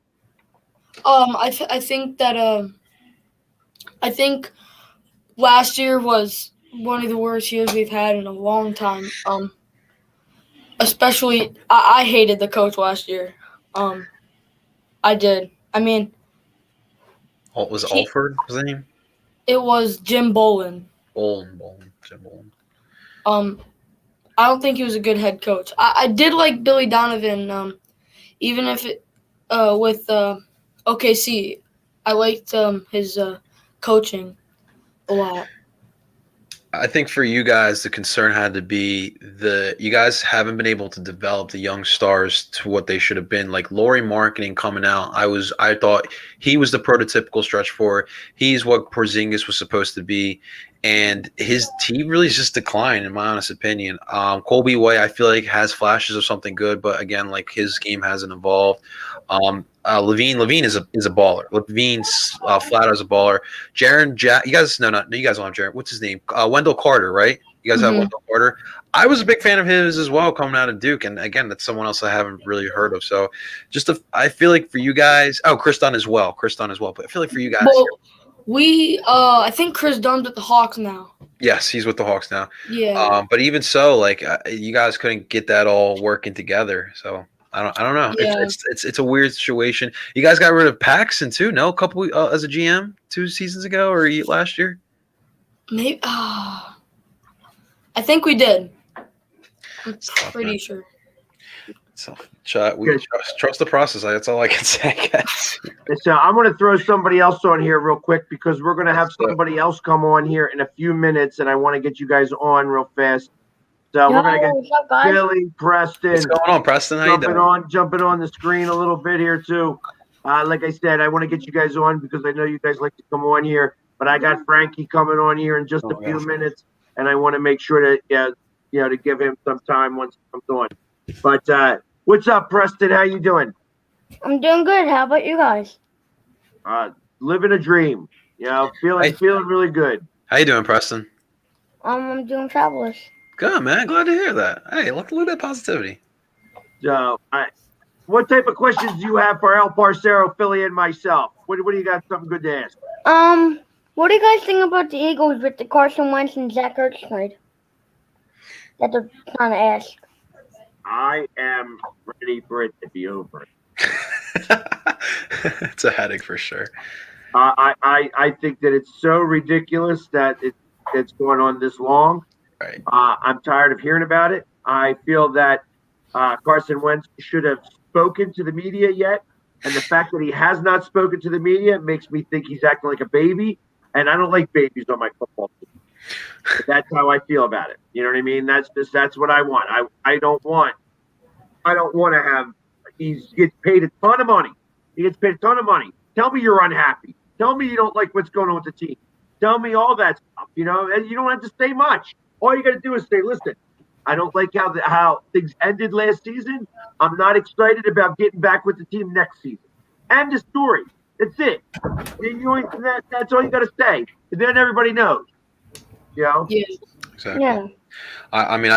Speaker 6: I think that I think last year was one of the worst years we've had in a long time. Especially I hated the coach last year. I did. I mean,
Speaker 3: Was Alford his name?
Speaker 6: It was Jim Boland.
Speaker 3: Jim Boland.
Speaker 6: I don't think he was a good head coach. I did like Billy Donovan, even if it with OKC. I liked his coaching a lot.
Speaker 3: I think for you guys, the concern had to be you guys haven't been able to develop the young stars to what they should have been. Like Lauri Markkanen coming out, I thought he was the prototypical stretch four. He's what Porzingis was supposed to be, and his team really is just declined, in my honest opinion. Colby White, I feel like has flashes of something good, but again, like his game hasn't evolved. Levine is a baller. Levine's flat as a baller. Jaren Jack, you guys don't have Jaren. What's his name? Wendell Carter, right? You guys have Wendell Carter. I was a big fan of his as well coming out of Duke, and again, that's someone else I haven't really heard of. So, I feel like for you guys, Chris Dunn as well. But I feel like for you guys,
Speaker 6: I think Chris Dunn's with the Hawks now.
Speaker 3: Yes, he's with the Hawks now.
Speaker 6: Yeah.
Speaker 3: But even so, like you guys couldn't get that all working together. So I don't know.
Speaker 6: Yeah.
Speaker 3: It's a weird situation. You guys got rid of Paxson too? No, a couple as a GM 2 seasons ago or last year.
Speaker 6: Maybe. I think we did. I'm pretty sure.
Speaker 3: So we trust the process. That's all I can say, guys.
Speaker 2: So I'm going to throw somebody else on here real quick because we're going to have somebody else come on here in a few minutes, and I want to get you guys on real fast. So we're going to get Billy, Preston.
Speaker 3: What's going on, Preston? How you doing?
Speaker 2: Jumping on the screen a little bit here too. Like I said, I want to get you guys on because I know you guys like to come on here. But I got Frankie coming on here in just a few minutes, and I want to make sure to to give him some time once he comes on. But what's up, Preston? How you doing?
Speaker 7: I'm doing good. How about you guys?
Speaker 2: Living a dream. Feeling really good.
Speaker 3: How you doing, Preston?
Speaker 7: I'm doing fabulous.
Speaker 3: Good, man. Glad to hear that. Hey, look at that positivity.
Speaker 2: So, what type of questions do you have for El Parcero, Philly, and myself? What do you got? Something good to ask?
Speaker 7: What do you guys think about the Eagles with the Carson Wentz and Zach Ertz trade? That's what I'm trying to ask.
Speaker 2: I am ready for it to be over.
Speaker 3: It's a headache for sure.
Speaker 2: I think that it's so ridiculous that it's going on this long.
Speaker 3: Right.
Speaker 2: I'm tired of hearing about it. I feel that Carson Wentz should have spoken to the media yet. And the fact that he has not spoken to the media makes me think he's acting like a baby. And I don't like babies on my football team. But that's how I feel about it. You know what I mean? That's what I want. I don't want to have. He gets paid a ton of money. Tell me you're unhappy. Tell me you don't like what's going on with the team. Tell me all that stuff. And you don't have to say much. All you got to do is say, listen, I don't like how things ended last season. I'm not excited about getting back with the team next season. End of story. That's it. That's all you got to say. And then everybody knows. You know?
Speaker 6: Yeah.
Speaker 3: Exactly.
Speaker 7: Yeah.
Speaker 3: I mean,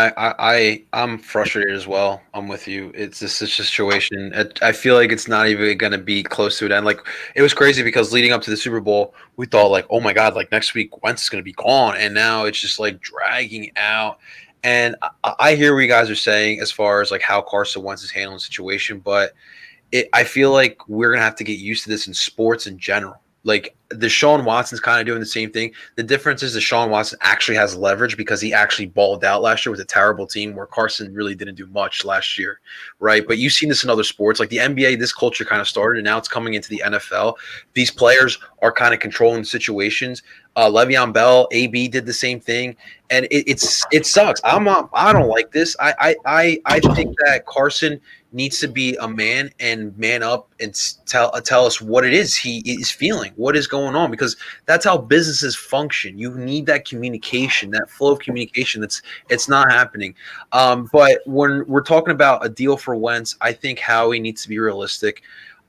Speaker 3: I'm frustrated as well. I'm with you. It's just a situation. I feel like it's not even going to be close to an end. Like, it was crazy because leading up to the Super Bowl, we thought like, oh my God, like next week Wentz is going to be gone, and now it's just like dragging out. And I hear what you guys are saying as far as like how Carson Wentz is handling the situation, but I feel like we're gonna have to get used to this in sports in general. Like Deshaun Watson's kind of doing the same thing. The difference is Deshaun Watson actually has leverage because he actually balled out last year with a terrible team where Carson really didn't do much last year, right? But you've seen this in other sports. Like the NBA, this culture kind of started, and now it's coming into the NFL. These players are kind of controlling the situations. Le'Veon Bell, AB did the same thing, and it sucks. I don't like this. I think that Carson needs to be a man and man up and tell us what it is he is feeling, what is going on, because that's how businesses function. You need that communication, that flow of communication. It's not happening. But when we're talking about a deal for Wentz, I think Howie needs to be realistic.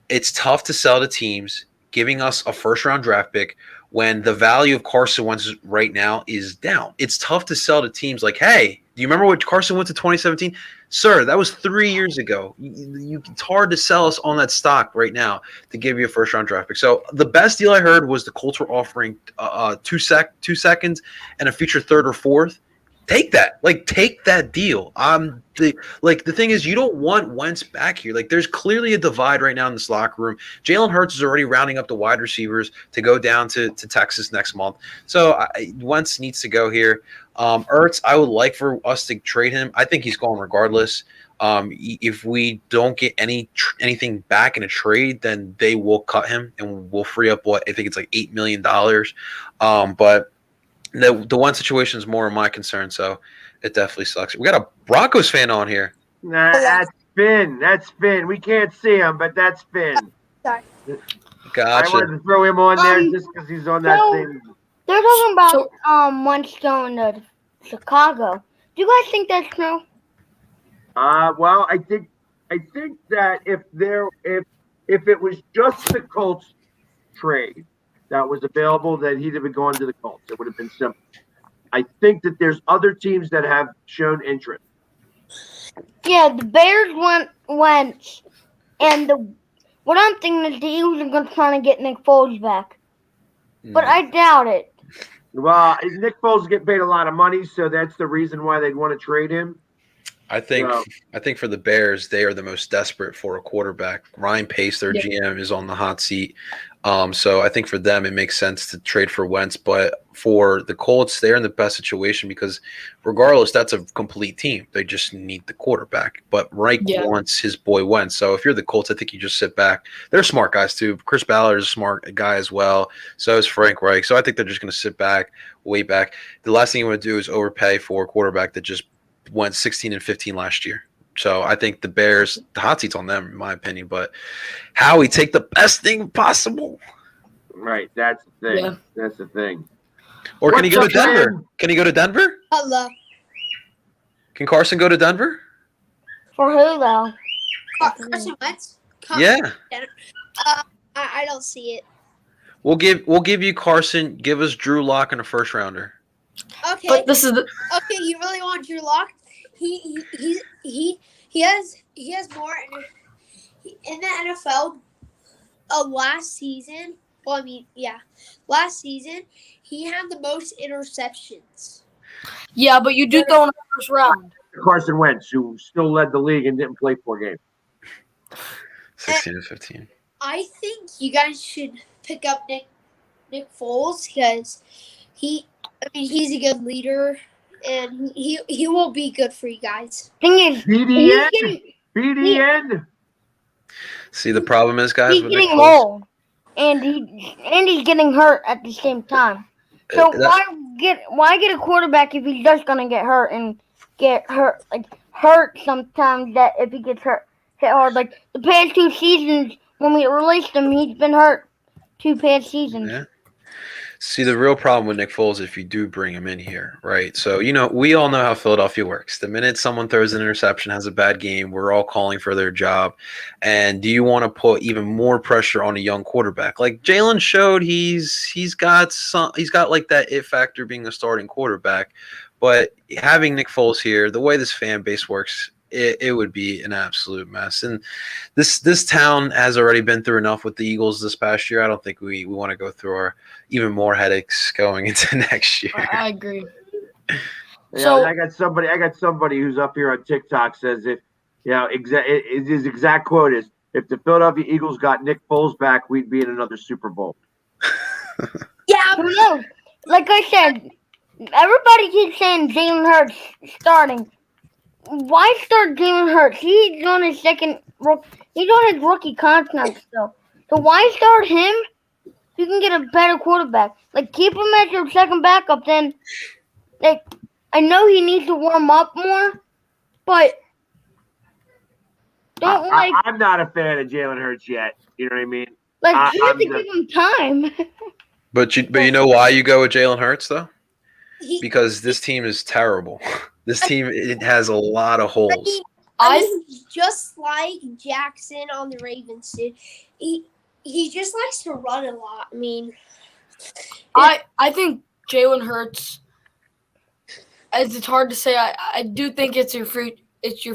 Speaker 3: It's tough to sell to teams giving us a first round draft pick when the value of Carson Wentz right now is down. It's tough to sell to teams like, hey, do you remember what Carson went to 2017? Sir, that was 3 years ago. It's hard to sell us on that stock right now to give you a first round draft pick. So the best deal I heard was the Colts were offering 2 seconds and a future third or fourth. Take that. Like, take that deal. The thing is, you don't want Wentz back here. Like, there's clearly a divide right now in this locker room. Jalen Hurts is already rounding up the wide receivers to go down to Texas next month. So Wentz needs to go here. Ertz, I would like for us to trade him. I think he's going regardless. If we don't get anything back in a trade, then they will cut him and we'll free up I think it's like $8 million. But the one situation is more of my concern, so it definitely sucks. We got a Broncos fan on here.
Speaker 2: Nah, that's Finn. That's Finn. We can't see him, but that's Finn.
Speaker 4: Sorry.
Speaker 2: I wanted
Speaker 3: Gotcha.
Speaker 2: to throw him on there just because he's on that thing.
Speaker 7: They're talking about Wentz going to Chicago. Do you guys think that's true?
Speaker 2: Well, I think that if it was just the Colts trade that was available, that he'd have been going to the Colts. It would have been simple. I think that there's other teams that have shown interest.
Speaker 7: Yeah, the Bears went Wentz, and what I'm thinking is the Eagles are going to try to get Nick Foles back, but I doubt it.
Speaker 2: Well, Nick Foles is getting paid a lot of money, so that's the reason why they'd want to trade him.
Speaker 3: I think for the Bears, they are the most desperate for a quarterback. Ryan Pace, their GM, is on the hot seat. So I think for them, it makes sense to trade for Wentz. But for the Colts, they're in the best situation because regardless, that's a complete team. They just need the quarterback. But Reich wants his boy Wentz. So if you're the Colts, I think you just sit back. They're smart guys too. Chris Ballard is a smart guy as well. So is Frank Reich. So I think they're just going to sit back, wait back. The last thing you want to do is overpay for a quarterback that just went 16-15 last year. So I think the Bears, the hot seat's on them, in my opinion. But Howie, take the best thing possible.
Speaker 2: Right, that's the thing. Yeah. That's the thing.
Speaker 3: Or can he go to Denver? Man? Can he go to Denver?
Speaker 4: Hello.
Speaker 3: Can Carson go to Denver?
Speaker 7: For who though?
Speaker 4: Carson Wentz.
Speaker 3: Yeah.
Speaker 4: I don't see it.
Speaker 3: We'll give you Carson. Give us Drew Lock and a first rounder.
Speaker 4: Okay.
Speaker 6: But this is
Speaker 4: okay. You really want Drew Lock? He has more in the NFL. Last season. Well, I mean, yeah, last season he had the most interceptions.
Speaker 6: Yeah, but you do throw in the first round.
Speaker 2: Carson Wentz, who still led the league and didn't play 4 games.
Speaker 3: 16-15.
Speaker 4: I think you guys should pick up Nick Foles because he's a good leader. And he will be good for you guys.
Speaker 7: Thing is,
Speaker 2: BDN.
Speaker 3: See, the problem is, guys,
Speaker 7: he's
Speaker 3: with
Speaker 7: getting old, and he's getting hurt at the same time. So why get a quarterback if he's just gonna get hurt and get hurt sometimes? That if he gets hit hard, like the past 2 seasons when we released him, he's been hurt 2 past seasons.
Speaker 3: Yeah. See, the real problem with Nick Foles, if you do bring him in here, right? So, we all know how Philadelphia works. The minute someone throws an interception, has a bad game, we're all calling for their job. And do you want to put even more pressure on a young quarterback? Like Jalen showed, he's got like that it factor being a starting quarterback. But having Nick Foles here, the way this fan base works, it would be an absolute mess. And this town has already been through enough with the Eagles this past year. I don't think we want to go through even more headaches going into next year.
Speaker 6: I agree.
Speaker 2: Yeah,
Speaker 6: So
Speaker 2: I got somebody who's up here on TikTok says his exact quote is, if the Philadelphia Eagles got Nick Foles back, we'd be in another Super Bowl.
Speaker 4: Yeah,
Speaker 7: Who knows? Like I said, everybody keeps saying Jalen Hurts starting. Why start Jalen Hurts? He's on his rookie contract still. So why start him? You can get a better quarterback. Like, keep him as your second backup. Then, like, I know he needs to warm up more, but
Speaker 2: I'm not a fan of Jalen Hurts yet. You know what I mean?
Speaker 7: like you have to give him time.
Speaker 3: But you know why you go with Jalen Hurts though? Because this team is terrible. This team, it has a lot of holes.
Speaker 4: I mean, just like Jackson on the Ravens did, he just likes to run a lot. I mean,
Speaker 6: I think Jalen Hurts, as it's hard to say, I do think it's your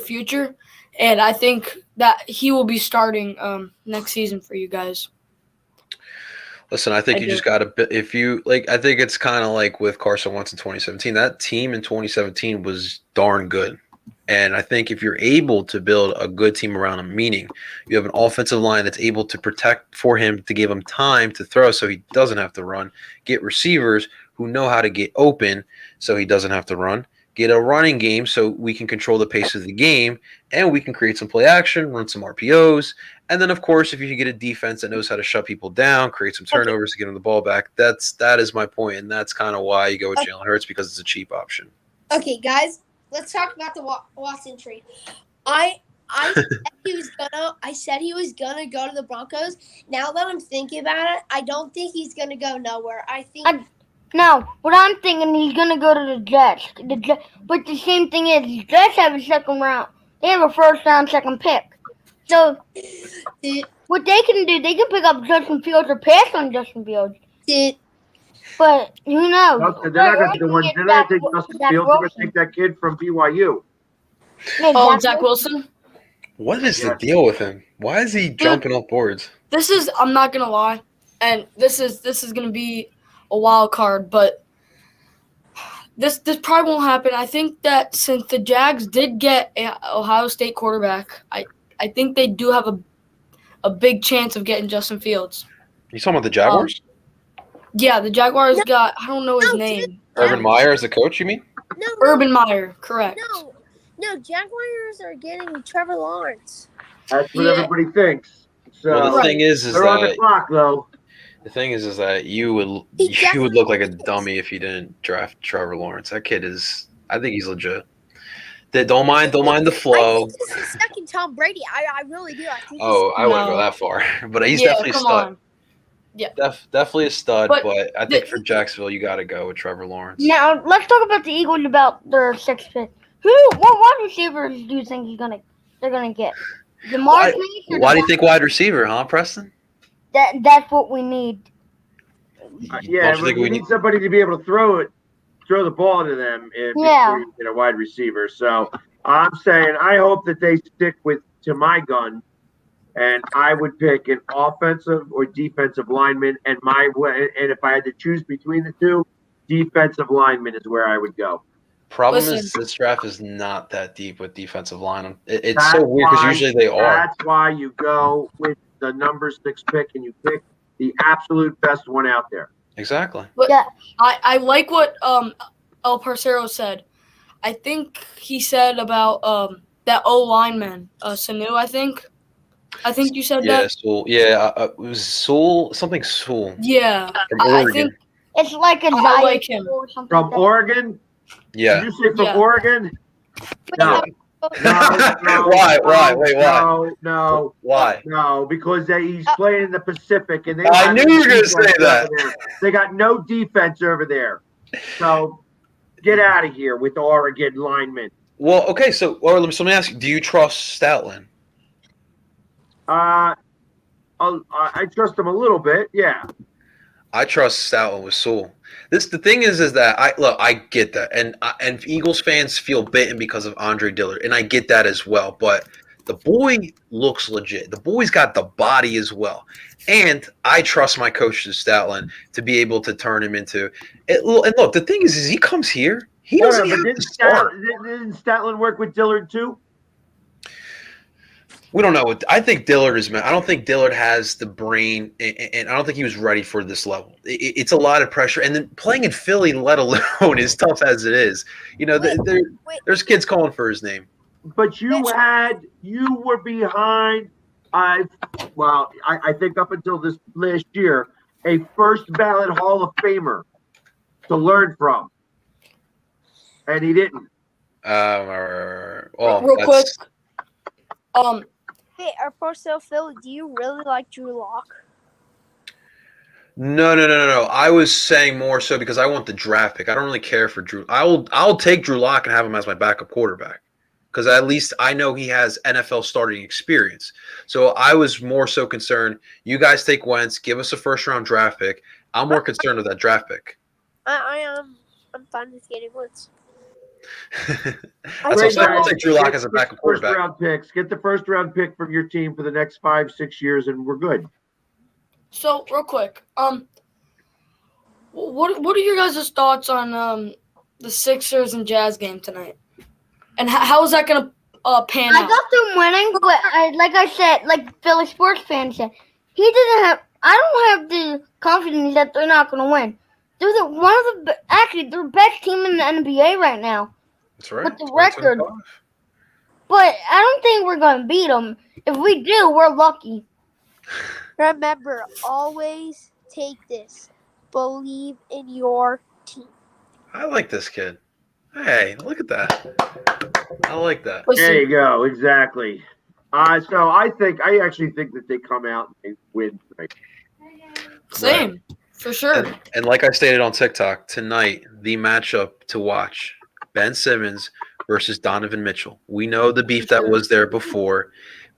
Speaker 6: future, and I think that he will be starting next season for you guys.
Speaker 3: Listen, I think you just got to – I think it's kind of like with Carson Wentz in 2017. That team in 2017 was darn good. And I think if you're able to build a good team around him, meaning you have an offensive line that's able to protect for him, to give him time to throw so he doesn't have to run, get receivers who know how to get open so he doesn't have to run, get a running game so we can control the pace of the game, and we can create some play action, run some RPOs. And then, of course, if you can get a defense that knows how to shut people down, create some turnovers to get them the ball back, that is my point, and that's kind of why you go with Jalen Hurts, because it's a cheap option.
Speaker 4: okay, guys, let's talk about the Watson trade. I said he was gonna go to the Broncos. Now that I'm thinking about it, I don't think he's gonna go nowhere. I think.
Speaker 7: No, what I'm thinking, he's gonna go to the Jets. But the same thing is, the Jets have a second round. They have a first round, second pick. So what they can do, they can pick up Justin Fields or pass on Justin Fields. But who knows?
Speaker 2: Okay, they're not going to take Justin Fields. They're going to take that kid from BYU.
Speaker 6: Zach Wilson?
Speaker 3: What is the deal with him? Why is he jumping off boards?
Speaker 6: I'm not going to lie, and this is going to be a wild card, but this probably won't happen. I think that since the Jags did get an Ohio State quarterback, I think they do have a big chance of getting Justin Fields.
Speaker 3: You talking about the Jaguars?
Speaker 6: Yeah, the Jaguars got, I don't know his name.
Speaker 3: Urban Meyer as the coach, you mean?
Speaker 4: No,
Speaker 6: Urban Meyer, correct.
Speaker 4: No, Jaguars are getting Trevor Lawrence.
Speaker 2: That's what everybody thinks. So
Speaker 3: well, the thing is
Speaker 2: they're on the clock, though.
Speaker 3: The thing is that you would look like a dummy if you didn't draft Trevor Lawrence. That kid is, I think he's legit. Don't mind the flow.
Speaker 4: I think he's the second Tom Brady. I really do.
Speaker 3: I wouldn't go that far, but he's definitely a stud.
Speaker 6: On. Yeah,
Speaker 3: definitely a stud. But I think for Jacksonville, you got to go with Trevor Lawrence.
Speaker 7: Now let's talk about the Eagles, about their sixth pick. What wide receivers do you think they're gonna get?
Speaker 3: Why do you think wide receiver, huh, Preston?
Speaker 7: That's what we need.
Speaker 2: Yeah, we need somebody to be able to throw the ball to them if you get a wide receiver. So I'm saying I hope that they stick to my gun, and I would pick an offensive or defensive lineman. And if I had to choose between the two, defensive lineman is where I would go.
Speaker 3: Problem is this draft is not that deep with defensive line. It's so weird because usually they are. That's
Speaker 2: why you go with the number 6 pick and you pick the absolute best one out there.
Speaker 3: Exactly.
Speaker 6: But I like what El Parcero said. I think he said about that O lineman, Sanu, I think. I think you said that.
Speaker 3: Sewell. Yeah, it was Sewell, something Sewell.
Speaker 6: Yeah.
Speaker 3: From Oregon.
Speaker 7: I think it's like a
Speaker 6: I like him.
Speaker 2: From Oregon?
Speaker 3: Yeah.
Speaker 2: Did you say from Oregon?
Speaker 7: No.
Speaker 3: Why? Wait, why?
Speaker 2: No.
Speaker 3: Why?
Speaker 2: No, because he's playing in the Pacific, and they.
Speaker 3: I knew you were going to say that.
Speaker 2: They got no defense over there. So get out of here with the Oregon linemen.
Speaker 3: Well, okay. So let me ask you: do you trust Stoutland?
Speaker 2: I trust him a little bit. Yeah.
Speaker 3: I trust Stoutland with Sewell. The thing is that I get that, and Eagles fans feel bitten because of Andre Dillard, and I get that as well. But the boy looks legit. The boy's got the body as well, and I trust my coach Stoutland to be able to turn him into it. And look, the thing is he comes here, he doesn't have to start.
Speaker 2: Didn't Statland work with Dillard too?
Speaker 3: We don't know. I think Dillard is. I don't think Dillard has the brain, and I don't think he was ready for this level. It's a lot of pressure, and then playing in Philly, let alone as tough as it is. You know, there's kids calling for his name.
Speaker 2: But you were behind. I think up until this last year, a first ballot Hall of Famer to learn from, and he didn't.
Speaker 6: Real quick.
Speaker 8: Hey, Arposo Phil, do you really like Drew Lock?
Speaker 3: No. I was saying more so because I want the draft pick. I don't really care for Drew. I'll take Drew Lock and have him as my backup quarterback because at least I know he has NFL starting experience. So I was more so concerned. You guys take Wentz, give us a first-round draft pick. I'm more concerned with that draft pick.
Speaker 8: I'm fine with getting Wentz.
Speaker 3: I'll take Drew Lock as a backup quarterback.
Speaker 2: Get the first round pick from your team for the next 5-6 years, and we're good.
Speaker 6: So real quick, what are your guys' thoughts on the Sixers and Jazz game tonight, and how is that gonna pan out?
Speaker 7: I got them winning, but like I said, like Philly sports fans said, I don't have the confidence that they're not gonna win. They're their best team in the NBA right now.
Speaker 3: That's right.
Speaker 7: With the record. But I don't think we're going to beat them. If we do, we're lucky.
Speaker 8: Remember, always take this. Believe in your team.
Speaker 3: I like this kid. Hey, look at that. I like that.
Speaker 2: There you go. Exactly. So I actually think that they come out and they win tonight.
Speaker 6: Same. Right. For sure.
Speaker 3: And like I stated on TikTok, tonight, the matchup to watch, Ben Simmons versus Donovan Mitchell. We know the beef that was there before.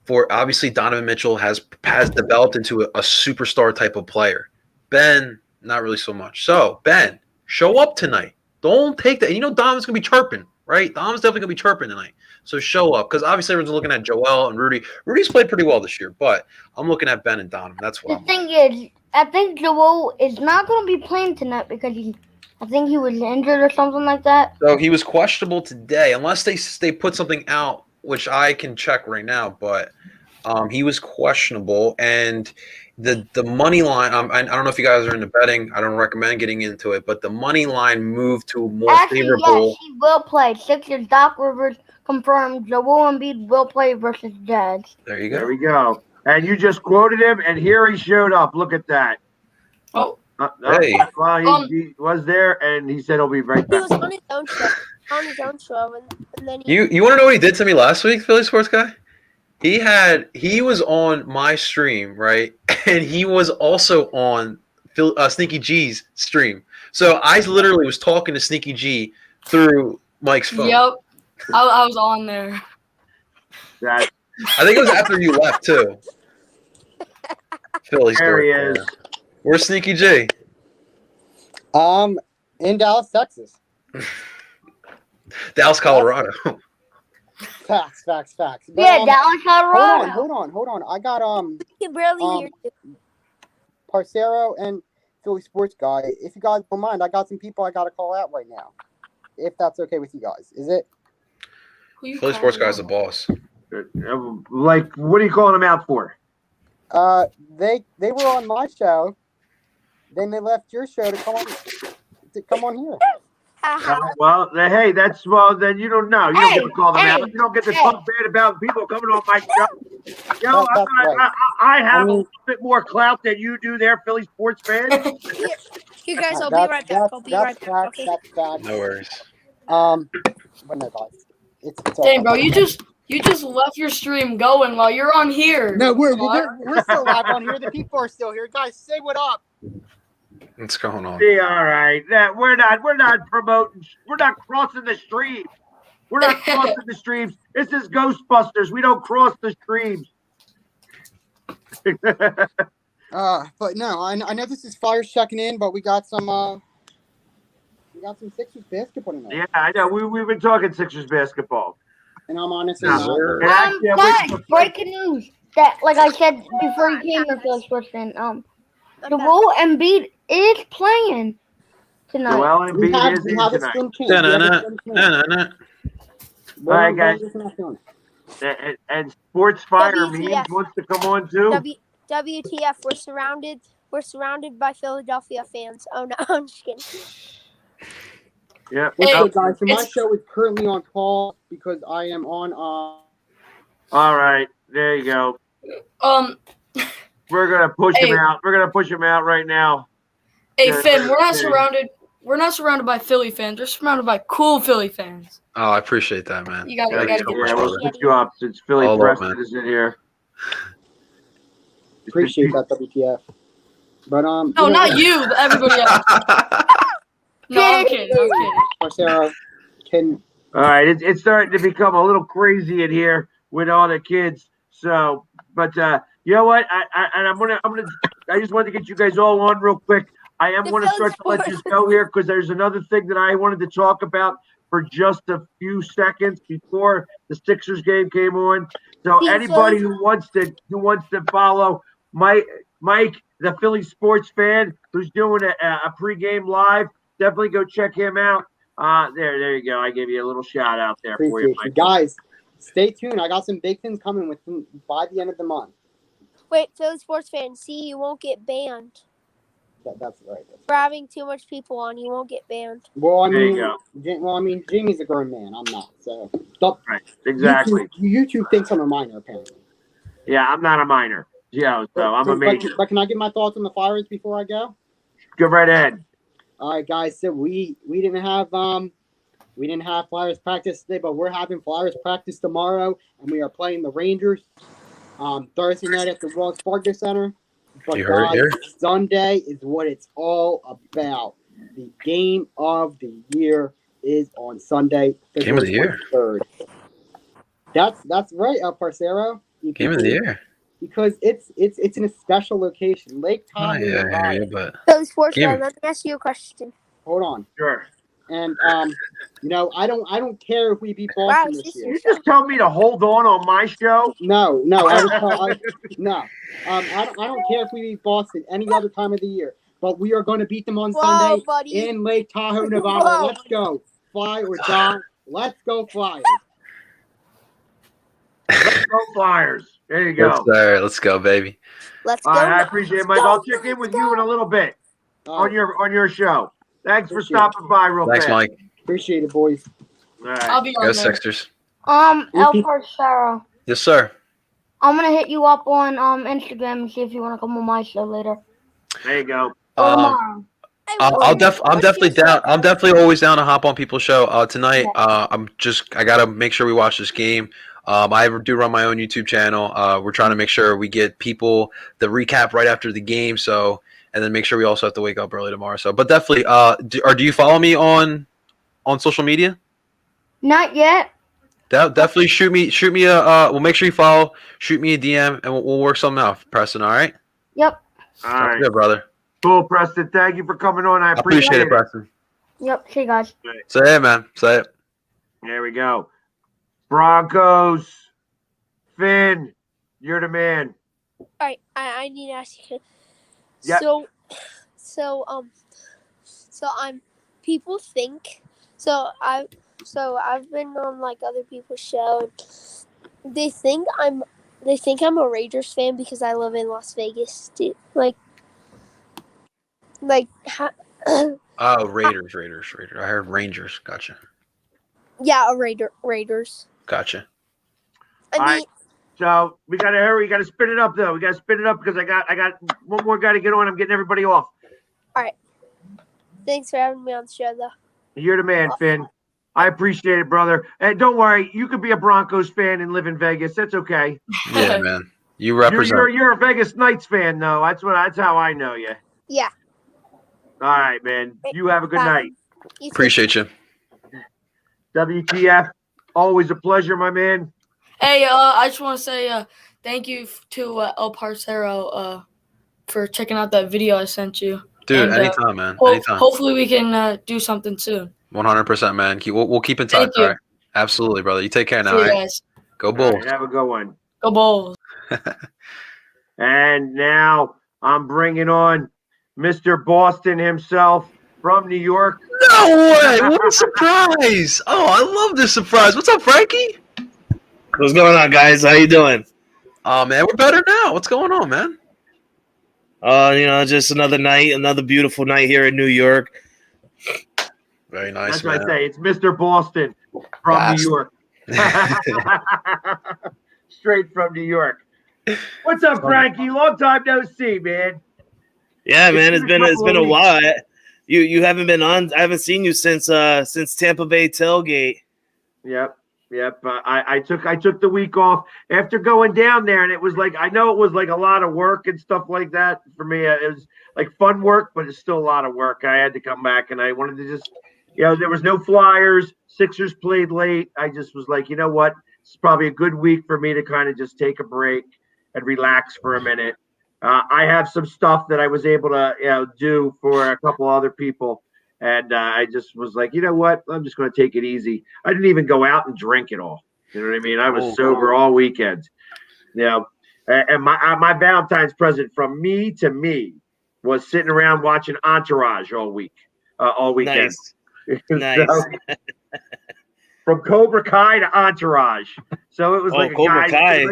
Speaker 3: Obviously, Donovan Mitchell has developed into a superstar type of player. Ben, not really so much. So, Ben, show up tonight. Don't take that. You know Donovan's going to be chirping, right? Donovan's definitely going to be chirping tonight. So show up. Because obviously everyone's looking at Joel and Rudy. Rudy's played pretty well this year, but I'm looking at Ben and Donovan. That's what
Speaker 7: The thing is, I think Joel is not going to be playing tonight because I think he was injured or something like that.
Speaker 3: So he was questionable today, unless they put something out, which I can check right now. But he was questionable, and the money line. I don't know if you guys are into betting. I don't recommend getting into it, but the money line moved to a more favorable.
Speaker 7: Yes, he will play. Sixers. Doc Rivers confirmed Joel Embiid will play versus Jazz.
Speaker 3: There you go.
Speaker 2: There we go. And you just quoted him, and here he showed up. Look at that.
Speaker 6: Oh.
Speaker 3: Hey.
Speaker 2: Well, he was there, and he said he'll be right back.
Speaker 8: He was on his own show, and then
Speaker 3: You want to know what he did to me last week, Philly Sports Guy? He was on my stream, right? And he was also on Sneaky G's stream. So I literally was talking to Sneaky G through Mike's phone.
Speaker 6: Yep. I was on there.
Speaker 2: That
Speaker 3: I think it was after you left too. Philly
Speaker 2: there he
Speaker 3: Sports.
Speaker 2: is.
Speaker 3: Where's Sneaky G?
Speaker 9: In Dallas, Texas.
Speaker 3: Dallas, Colorado.
Speaker 9: Facts. But,
Speaker 7: Yeah, Dallas, Colorado.
Speaker 9: Hold on. I got
Speaker 8: I can barely hear you.
Speaker 9: Parcero and Philly Sports Guy. If you guys don't mind, I got some people I got to call out right now. If that's okay with you guys, is it?
Speaker 3: Philly Sports Guy's the boss.
Speaker 2: Like, what are you calling him out for?
Speaker 9: They were on my show. Then they left your show to come on here.
Speaker 2: Well, hey, then you don't know. You don't get to call them out. You don't get to talk bad about people coming on my show. You know, I have a little bit more clout than you do there, Philly sports fans.
Speaker 8: You guys, I'll be right back. Okay.
Speaker 9: That's
Speaker 3: No worries.
Speaker 9: What am I about? It's all
Speaker 6: Dang, bro, you just left your stream going while you're on here.
Speaker 9: No, we're still live on here. The people are still here. Guys, say what up.
Speaker 3: What's going on?
Speaker 2: Be all right. We're not promoting. We're not crossing the streams. We're not crossing the streams. This is Ghostbusters. We don't cross the streams.
Speaker 9: But no, I know this is Flyers checking in, but we got some Sixers basketball tonight.
Speaker 2: Yeah, I know. We've been talking Sixers basketball.
Speaker 9: And I'm honestly
Speaker 3: Yes,
Speaker 9: not.
Speaker 3: sir.
Speaker 2: And actually, I'm waiting
Speaker 7: Guys,
Speaker 2: for-
Speaker 7: breaking news. That, like I said before you came here, Philly sports fan. The role Embiid is playing tonight.
Speaker 2: Joel
Speaker 9: We
Speaker 2: Embiid
Speaker 9: have
Speaker 2: is in
Speaker 9: a
Speaker 2: tonight.
Speaker 9: slim chance. We have a slim chance.
Speaker 2: All right, guys.
Speaker 9: We're not feeling it.
Speaker 2: And Sports Fire
Speaker 8: WTF.
Speaker 2: Memes wants to come on too.
Speaker 8: WTF? We're surrounded by Philadelphia fans. Oh no, I'm just kidding.
Speaker 2: Yeah.
Speaker 9: Okay,
Speaker 6: Hey,
Speaker 9: guys, so my
Speaker 6: it's-
Speaker 9: show is currently on pause because I am on.
Speaker 2: All right. There you go. We're gonna push
Speaker 6: Hey.
Speaker 2: him out. We're gonna push him out right now.
Speaker 6: Hey,
Speaker 2: Yeah,
Speaker 6: Finn, we're not
Speaker 2: yeah.
Speaker 6: surrounded. We're not surrounded by Philly fans. We're surrounded by cool Philly fans.
Speaker 3: Oh, I appreciate that, man.
Speaker 6: You got
Speaker 2: Yeah,
Speaker 6: to
Speaker 3: so
Speaker 6: get
Speaker 3: much,
Speaker 2: we'll
Speaker 3: brother.
Speaker 2: put you up since Philly
Speaker 3: Hold up,
Speaker 2: Preston
Speaker 3: man.
Speaker 2: is in here.
Speaker 9: Appreciate that, WTF. But
Speaker 6: No,
Speaker 9: you know,
Speaker 6: not you, but everybody else. No, I'm kidding. I'm kidding.
Speaker 9: Marcelo, can
Speaker 2: All right, it's starting to become a little crazy in here with all the kids. So, but you know what? I just wanted to get you guys all on real quick. I am
Speaker 8: The
Speaker 2: going to
Speaker 8: Philly
Speaker 2: start to let
Speaker 8: Sports.
Speaker 2: you go here because there's another thing that I wanted to talk about for just a few seconds before the Sixers game came on. So
Speaker 8: Team
Speaker 2: anybody
Speaker 8: Philly.
Speaker 2: who wants to follow Mike, the Philly sports fan who's doing a pregame live, definitely go check him out. There you go. I gave you a little shout out there for you,
Speaker 9: appreciate you
Speaker 2: Mike.
Speaker 9: guys. Stay tuned. I got some big things coming by the end of the month.
Speaker 8: Wait, Philly sports fans, see, you won't get banned
Speaker 9: That's right.
Speaker 8: for having too much people on. You won't get banned.
Speaker 9: Well, I
Speaker 2: There you
Speaker 9: mean,
Speaker 2: go.
Speaker 9: Jamie's a grown man. I'm not. So stop.
Speaker 2: Right, exactly.
Speaker 9: YouTube thinks I'm a minor, apparently.
Speaker 2: Yeah, I'm not a minor. Yeah, so I'm a major.
Speaker 9: But can I get my thoughts on the Flyers before I go?
Speaker 2: Go right ahead.
Speaker 9: All right, guys. So we didn't have Flyers practice today, but we're having Flyers practice tomorrow, and we are playing the Rangers Thursday night at the Wells Fargo Center. But
Speaker 3: You heard it
Speaker 9: guys,
Speaker 3: here.
Speaker 9: Sunday is what it's all about. The game of the year is on Sunday,
Speaker 3: Game of the
Speaker 9: February
Speaker 3: year.
Speaker 9: 23rd. That's right, Parcero.
Speaker 3: Game of the year.
Speaker 9: Because it's in a special location, Lake
Speaker 3: Oh,
Speaker 9: Tahoe.
Speaker 3: yeah, I hear
Speaker 9: Ohio.
Speaker 3: you, but
Speaker 8: Philly sports
Speaker 3: Give
Speaker 8: fan,
Speaker 3: me-
Speaker 8: let me ask you a question.
Speaker 9: Hold on.
Speaker 2: Sure.
Speaker 9: And I don't care if we beat
Speaker 8: Wow,
Speaker 9: Boston
Speaker 8: is
Speaker 9: this
Speaker 8: this
Speaker 9: year.
Speaker 2: You just told me to hold on my show.
Speaker 9: No, no. I don't care if we beat Boston any other time of the year, but we are going to beat them on
Speaker 8: Whoa,
Speaker 9: Sunday
Speaker 8: buddy.
Speaker 9: in Lake Tahoe, Nevada.
Speaker 8: Whoa.
Speaker 9: Let's go, fly or die. Let's go, Flyers.
Speaker 2: Let's go Flyers. There you go.
Speaker 3: let's go, baby.
Speaker 8: Let's go.
Speaker 2: All right, I
Speaker 8: Let's
Speaker 2: appreciate it, Mike.
Speaker 8: go,
Speaker 2: I'll check in with you in a little bit on your show. Thanks for
Speaker 9: Appreciate it.
Speaker 2: stopping by real
Speaker 3: Thanks,
Speaker 2: fast.
Speaker 3: Mike.
Speaker 9: Appreciate it, boys.
Speaker 2: All right.
Speaker 6: I'll be
Speaker 3: Go
Speaker 6: on there.
Speaker 3: Sixers.
Speaker 7: El Parcero,
Speaker 3: Yes, sir.
Speaker 7: I'm gonna hit you up on Instagram and see if you want to come on my show later
Speaker 2: There you go.
Speaker 7: or
Speaker 3: Um,
Speaker 7: tomorrow.
Speaker 8: Hey,
Speaker 3: I'm
Speaker 8: what's
Speaker 3: definitely
Speaker 8: your
Speaker 3: down.
Speaker 8: show?
Speaker 3: I'm definitely always down to hop on people's show. Tonight, I gotta make sure we watch this game. I do run my own YouTube channel. We're trying to make sure we get people the recap right after the game. So, and then make sure we also have to wake up early tomorrow. So, but definitely, do you follow me on social media?
Speaker 7: Not yet.
Speaker 3: Definitely shoot me a. We'll make sure you follow. Shoot me a DM, and we'll work something out, Preston. All right.
Speaker 7: Yep.
Speaker 2: All
Speaker 3: Sounds
Speaker 2: right.
Speaker 3: good, brother.
Speaker 2: Cool, Preston. Thank you for coming on. I
Speaker 3: I appreciate it, Preston.
Speaker 7: Yep. See you guys.
Speaker 3: Say it, man. Say it.
Speaker 2: There we go. Broncos. Finn, you're the man.
Speaker 8: All right, I need to ask you.
Speaker 2: Yeah.
Speaker 8: People think I've been on like other people's show. They think I'm a Raiders fan because I live in Las Vegas.
Speaker 3: Oh, Raiders. I heard Rangers. Gotcha.
Speaker 8: Yeah, Raiders.
Speaker 3: Gotcha.
Speaker 8: I
Speaker 2: All
Speaker 8: mean,
Speaker 2: right. So we gotta hurry. We gotta spin it up though. We gotta spin it up because I got one more guy to get on. I'm getting everybody off.
Speaker 8: thanks for having me on the show, though.
Speaker 2: You're the man, Finn. I appreciate it, brother. And don't worry, you could be a Broncos fan and live in Vegas. That's okay.
Speaker 3: Yeah, man. You represent.
Speaker 2: You're a Vegas Knights fan, though. That's how I know you.
Speaker 8: Yeah.
Speaker 2: All right, man. You have a good
Speaker 8: Bye.
Speaker 2: night.
Speaker 8: You too.
Speaker 3: Appreciate you.
Speaker 2: WTF. Always a pleasure, my man.
Speaker 6: Hey, I just want to say thank you to El Parcero for checking out that video I sent you.
Speaker 3: Dude,
Speaker 6: And,
Speaker 3: anytime, man. Anytime.
Speaker 6: Hopefully we can do something soon.
Speaker 3: 100%, man. We'll keep in touch.
Speaker 6: Thank you.
Speaker 3: All right? Absolutely, brother. You take care now.
Speaker 6: See you
Speaker 3: all right?
Speaker 6: guys.
Speaker 3: Go
Speaker 2: All
Speaker 3: Bulls.
Speaker 2: right, have a good one.
Speaker 6: Go Bulls.
Speaker 2: And now I'm bringing on Mr. Boston himself from New York.
Speaker 3: No way! What a surprise! Oh, I love this surprise. What's up, Frankie?
Speaker 10: What's going on, guys? How you doing?
Speaker 3: Oh man, we're better now. What's going on, man?
Speaker 10: Just another night, another beautiful night here in New York.
Speaker 3: Very nice,
Speaker 2: That's
Speaker 3: man.
Speaker 2: what I say. It's Mr. Boston from
Speaker 3: Boston.
Speaker 2: New York. Straight from New York. What's up, Frankie? Long time no see, man.
Speaker 10: Yeah, man, it's
Speaker 2: been a
Speaker 10: been
Speaker 2: couple
Speaker 10: a
Speaker 2: of
Speaker 10: while. You haven't been on. I haven't seen you since Tampa Bay tailgate.
Speaker 2: Yep. I took the week off after going down there, and it was like, I know it was like a lot of work and stuff like that for me. It was like fun work, but it's still a lot of work. I had to come back, and I wanted to just, there was no Flyers. Sixers played late. I just was like, you know what? It's probably a good week for me to kind of just take a break and relax for a minute. I have some stuff that I was able to do for a couple other people. And I just was like, you know what? I'm just going to take it easy. I didn't even go out and drink it all. You know what I mean? I was sober all weekend. And my Valentine's present from me to me was sitting around watching Entourage all weekend.
Speaker 10: Nice.
Speaker 2: From Cobra Kai to Entourage. So it was like
Speaker 10: Cobra Kai.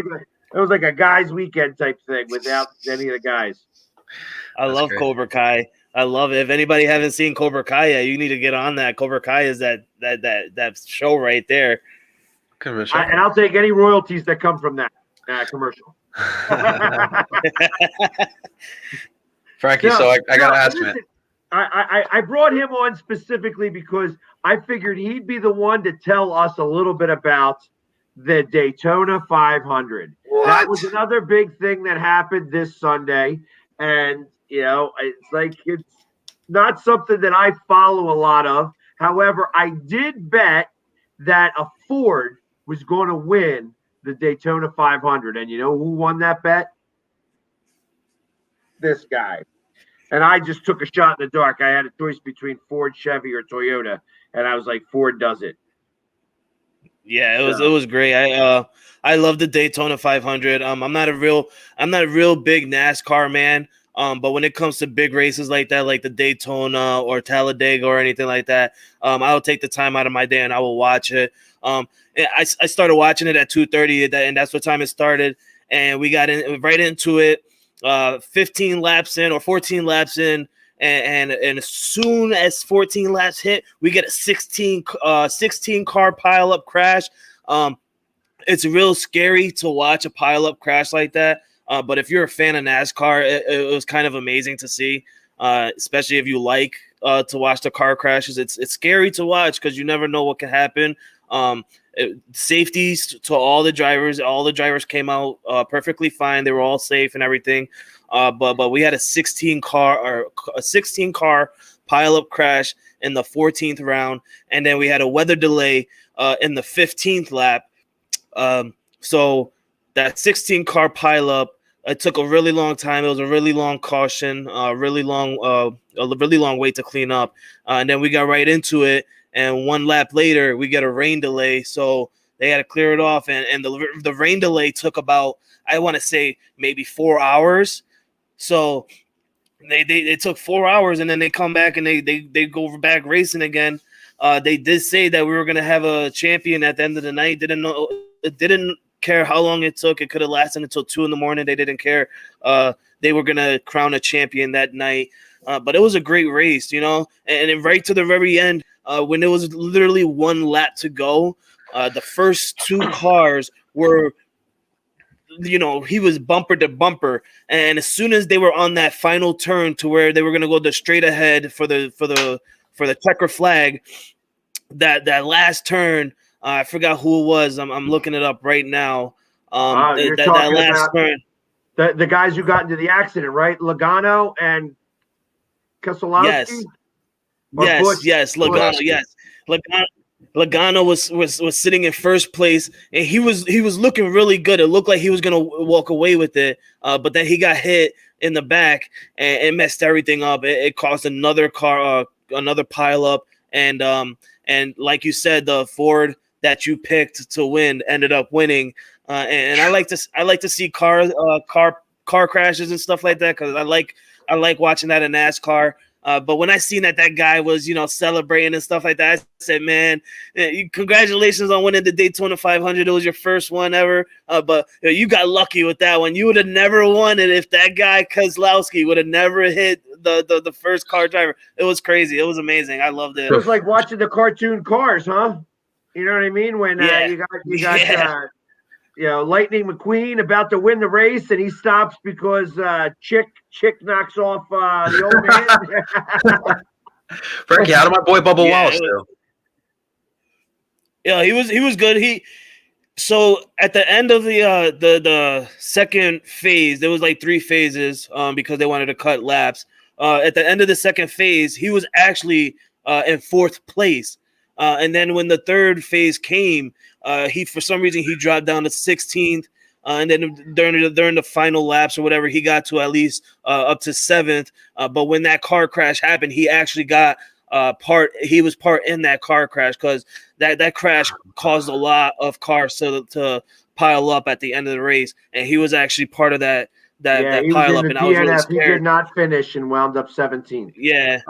Speaker 2: It was like a guy's weekend type thing without any of the guys.
Speaker 10: I love
Speaker 3: great.
Speaker 10: Cobra Kai. I love it. If anybody haven't seen Cobra Kai yet, you need to get on that. Cobra Kai is that show right there.
Speaker 2: And I'll take any royalties that come from that commercial.
Speaker 3: Frankie, so I gotta ask, man.
Speaker 2: I brought him on specifically because I figured he'd be the one to tell us a little bit about the Daytona 500.
Speaker 3: What?
Speaker 2: That was another big thing that happened this Sunday. And, it's not something that I follow a lot of. However, I did bet that a Ford was going to win the Daytona 500. And you know who won that bet? This guy. And I just took a shot in the dark. I had a choice between Ford, Chevy, or Toyota. And I was like, Ford does it.
Speaker 10: Yeah, it was great. I love the Daytona 500. I'm not a real big NASCAR man. But when it comes to big races like that, like the Daytona or Talladega or anything like that, I'll take the time out of my day and I will watch it. I started watching it at 2:30, and that's what time it started. And we got right into it. 15 laps in or 14 laps in. And as soon as 14 laps hit, we get a 16 car pileup crash. It's real scary to watch a pileup crash like that. But if you're a fan of NASCAR, it was kind of amazing to see, especially if you like to watch the car crashes. It's scary to watch because you never know what can happen. Safeties to all the drivers. All the drivers came out perfectly fine. They were all safe and everything. But we had a 16 car pileup crash in the 14th round, and then we had a weather delay in the 15th lap. So that 16 car pileup, it took a really long time. It was a really long caution, a really long wait to clean up, and then we got right into it. And one lap later, we get a rain delay, so they had to clear it off. And the rain delay took about, I want to say, maybe 4 hours. So they took 4 hours, and then they come back and they go back racing again. They did say that we were going to have a champion at the end of the night. Didn't care how long it took. It could have lasted until 2 a.m. They didn't care. They were going to crown a champion that night. But it was a great race, and then right to the very end, when it was literally one lap to go, the first 2 cars were, he was bumper to bumper. And as soon as they were on that final turn to where they were going to go the straight ahead for the checker flag, that last turn. I forgot who it was. I'm looking it up right now.
Speaker 2: You're
Speaker 10: that
Speaker 2: talking
Speaker 10: last
Speaker 2: about
Speaker 10: turn.
Speaker 2: the guys who got into the accident, right? Logano and Keselowski? Or Bush?
Speaker 10: Yes, Logano, yes. Logano was sitting in first place, and he was looking really good. It looked like he was gonna walk away with it, but then he got hit in the back and it messed everything up. It caused another car, another pile up, and like you said, the Ford that you picked to win ended up winning. And I like to see car crashes and stuff like that because I like watching that in NASCAR. But when I seen that guy was, celebrating and stuff like that, I said, man, congratulations on winning the Daytona 500. It was your first one ever. But you got lucky with that one. You would have never won it if that guy Keselowski would have never hit the first car driver. It was crazy. It was amazing. I loved it.
Speaker 2: It was like watching the cartoon Cars, huh? You know what I mean? When you got Lightning McQueen about to win the race, and he stops because Chick knocks off the old man.
Speaker 3: Frankie, how did my boy Bubba Wallace do?
Speaker 10: Yeah, he was good. So at the end of the second phase, there was like 3 phases because they wanted to cut laps. At the end of the second phase, he was actually in 4th place. And then when the third phase came, he for some reason he dropped down to 16th. And then during the final laps or whatever, he got to at least up to 7th. But when that car crash happened, he actually got he was part in that car crash because that crash caused a lot of cars to pile up at the end of the race, and he was actually part of that pile up. And I was really scared.
Speaker 2: He did not finish and wound up 17th.
Speaker 10: Yeah,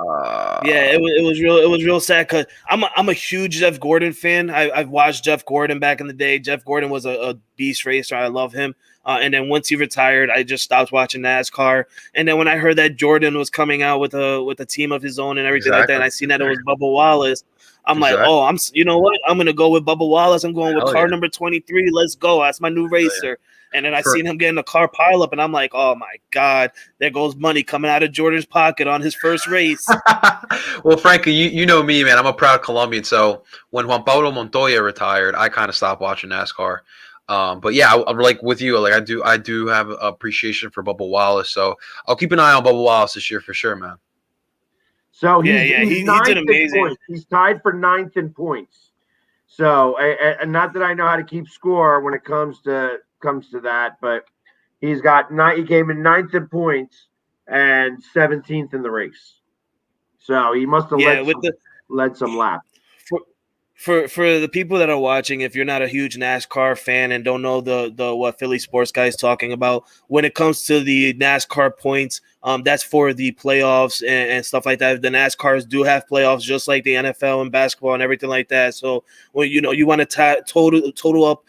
Speaker 10: it was real sad because I'm a huge Jeff Gordon fan. I've watched Jeff Gordon back in the day. Jeff Gordon was a beast racer. I love him. And then once he retired, I just stopped watching NASCAR. And then when I heard that Jordan was coming out with a team of his own and everything like that, and I seen that it was Bubba Wallace, I'm like, oh, you know what? I'm gonna go with Bubba Wallace. I'm going with car number 23. Let's go. That's my new racer. And then I seen him get in the car pileup, and I'm like, oh my God, there goes money coming out of Jordan's pocket on his first race.
Speaker 3: Well, Frankie, you know me, man. I'm a proud Colombian. So when Juan Pablo Montoya retired, I kind of stopped watching NASCAR. But yeah, I'm like with you. Like I do have appreciation for Bubba Wallace. So I'll keep an eye on Bubba Wallace this year for sure, man.
Speaker 2: So
Speaker 10: he did amazing.
Speaker 2: He's tied for 9th in points. So and not that I know how to keep score when it comes to that, but he came in 9th in points and 17th in the race. So he must have led some laps.
Speaker 10: For the people that are watching, if you're not a huge NASCAR fan and don't know the what Philly Sports Guy is talking about, when it comes to the NASCAR points, that's for the playoffs and stuff like that. The NASCARs do have playoffs just like the NFL and basketball and everything like that. So when you want to total up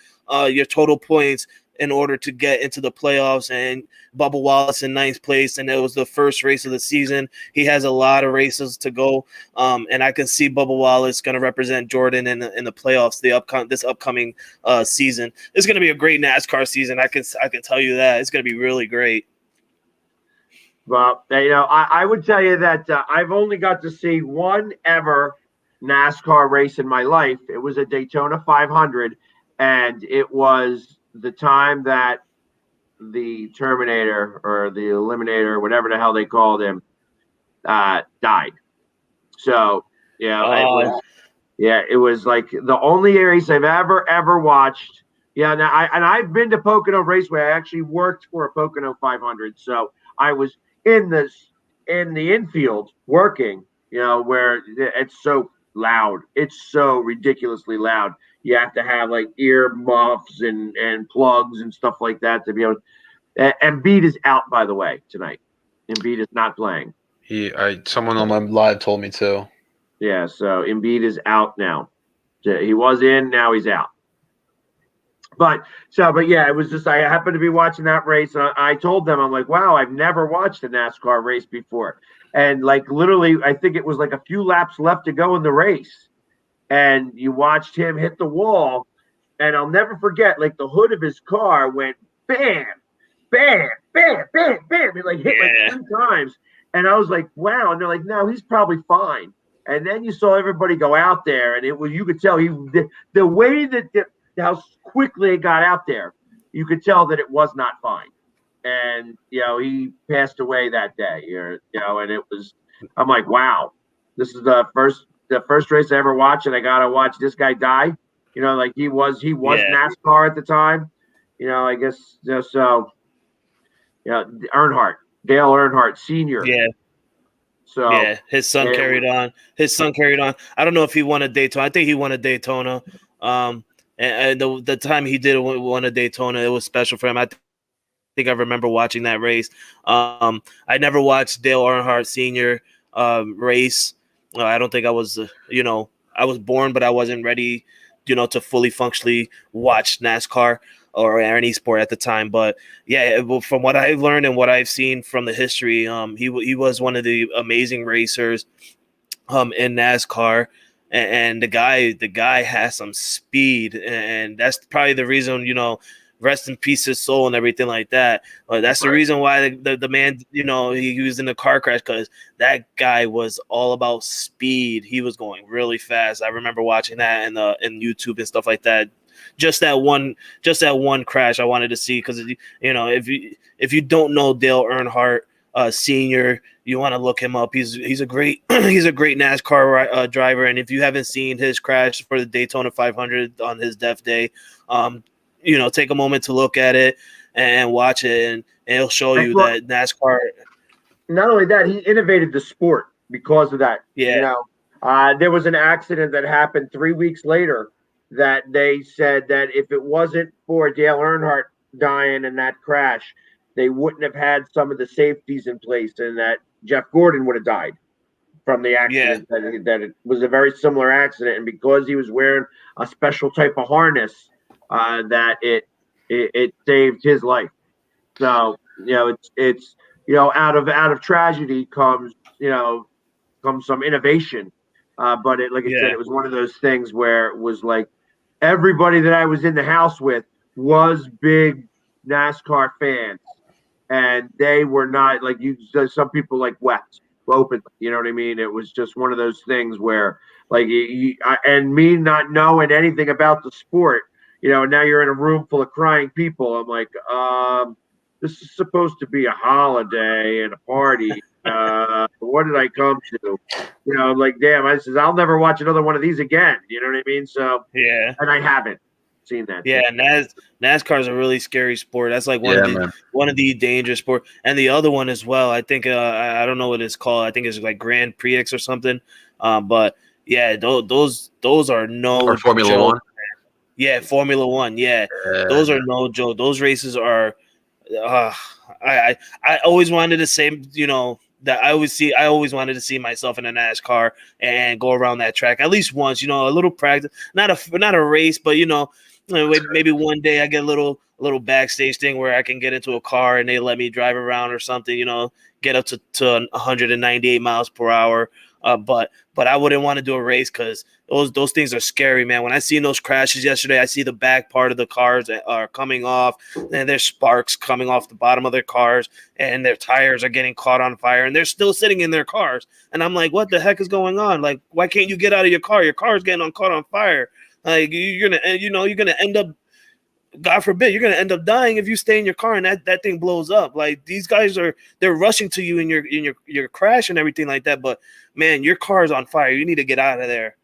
Speaker 10: your total points in order to get into the playoffs, and Bubba Wallace in 9th place, and it was the first race of the season. He has a lot of races to go, and I can see Bubba Wallace going to represent Jordan in the playoffs this upcoming season. It's going to be a great NASCAR season. I can tell you that it's going to be really great.
Speaker 2: Well, I would tell you that I've only got to see one ever NASCAR race in my life. It was a Daytona 500, and it was the time that the Terminator or the Eliminator, whatever the hell they called him, died. So it was like the only race I've ever watched. Yeah, now I've been to Pocono Raceway. I actually worked for a Pocono 500, so I was in the infield working. Where it's so loud, it's so ridiculously loud. You have to have like ear muffs and plugs and stuff like that to be able. Embiid is out, by the way, tonight. Embiid is not playing.
Speaker 3: Someone on my live told me to.
Speaker 2: Yeah, so Embiid is out now. He was in, now he's out. But yeah, it was just I happened to be watching that race, and I told them, I'm like, wow, I've never watched a NASCAR race before, and like literally, I think it was like a few laps left to go in the race. And you watched him hit the wall, and I'll never forget, like the hood of his car went bam, bam, bam, bam, bam. It like hit like 2 times. And I was like, wow. And they're like, no, he's probably fine. And then you saw everybody go out there, and you could tell the way that how quickly it got out there, you could tell that it was not fine. And he passed away that day. And it was, I'm like, wow, this is the first race I ever watched, and I gotta watch this guy die. Like he was NASCAR at the time. I guess so. Earnhardt, Dale Earnhardt Sr.
Speaker 10: Yeah.
Speaker 2: So
Speaker 10: yeah, his son carried on. I don't know if he won a Daytona. I think he won a Daytona. And the time he did won a Daytona, it was special for him. I think I remember watching that race. I never watched Dale Earnhardt Sr. Race. I don't think I was, I was born, but I wasn't ready, to fully functionally watch NASCAR or any sport at the time. But yeah, from what I've learned and what I've seen from the history, he was one of the amazing racers in NASCAR. And the guy has some speed, and that's probably the reason, rest in peace his soul and everything like that. But that's the reason why the man, he was in a car crash, because that guy was all about speed. He was going really fast. I remember watching that in YouTube and stuff like that. Just that one crash I wanted to see, because if you don't know Dale Earnhardt Senior, you want to look him up. He's a great NASCAR driver, and if you haven't seen his crash for the Daytona 500 on his death day, take a moment to look at it and watch it, and it'll show you that NASCAR.
Speaker 2: Not only that, he innovated the sport because of that.
Speaker 10: Yeah.
Speaker 2: There was an accident that happened 3 weeks later that they said that if it wasn't for Dale Earnhardt dying in that crash, they wouldn't have had some of the safeties in place, and that Jeff Gordon would have died from the accident. Yeah. That it was a very similar accident, and because he was wearing a special type of harness, that it saved his life. So it's out of tragedy comes some innovation. But like I said, it was one of those things where it was like everybody that I was in the house with was big NASCAR fans, and they were not like some people like wept openly. You know what I mean? It was just one of those things where like and me not knowing anything about the sport, now you're in a room full of crying people. I'm like, this is supposed to be a holiday and a party. What did I come to? Like, damn, I says, I'll never watch another one of these again. You know what I mean? So,
Speaker 10: yeah.
Speaker 2: And I haven't seen that.
Speaker 10: Yeah, NASCAR is a really scary sport. That's like one of the dangerous sport. And the other one as well, I think, I don't know what it's called. I think it's like Grand Prix or something. But yeah, those are no
Speaker 3: or Formula
Speaker 10: joke.
Speaker 3: 1.
Speaker 10: Yeah, Formula 1. Yeah, those are no joke. Those races are. I always wanted to say, that I always wanted to see myself in a NASCAR and go around that track at least once. A little practice, not a race, but maybe one day I get a little backstage thing where I can get into a car and they let me drive around or something. Get up to 198 miles per hour. But I wouldn't want to do a race because those things are scary, man. When I seen those crashes yesterday, I see the back part of the cars are coming off, and there's sparks coming off the bottom of their cars, and their tires are getting caught on fire, and they're still sitting in their cars. And I'm like, what the heck is going on? Like, why can't you get out of your car? Your car is getting caught on fire. Like, you're gonna end up. God forbid, you're gonna end up dying if you stay in your car and that thing blows up. Like, these guys they're rushing to you in your crash and everything like that. But man, your car is on fire. You need to get out of there.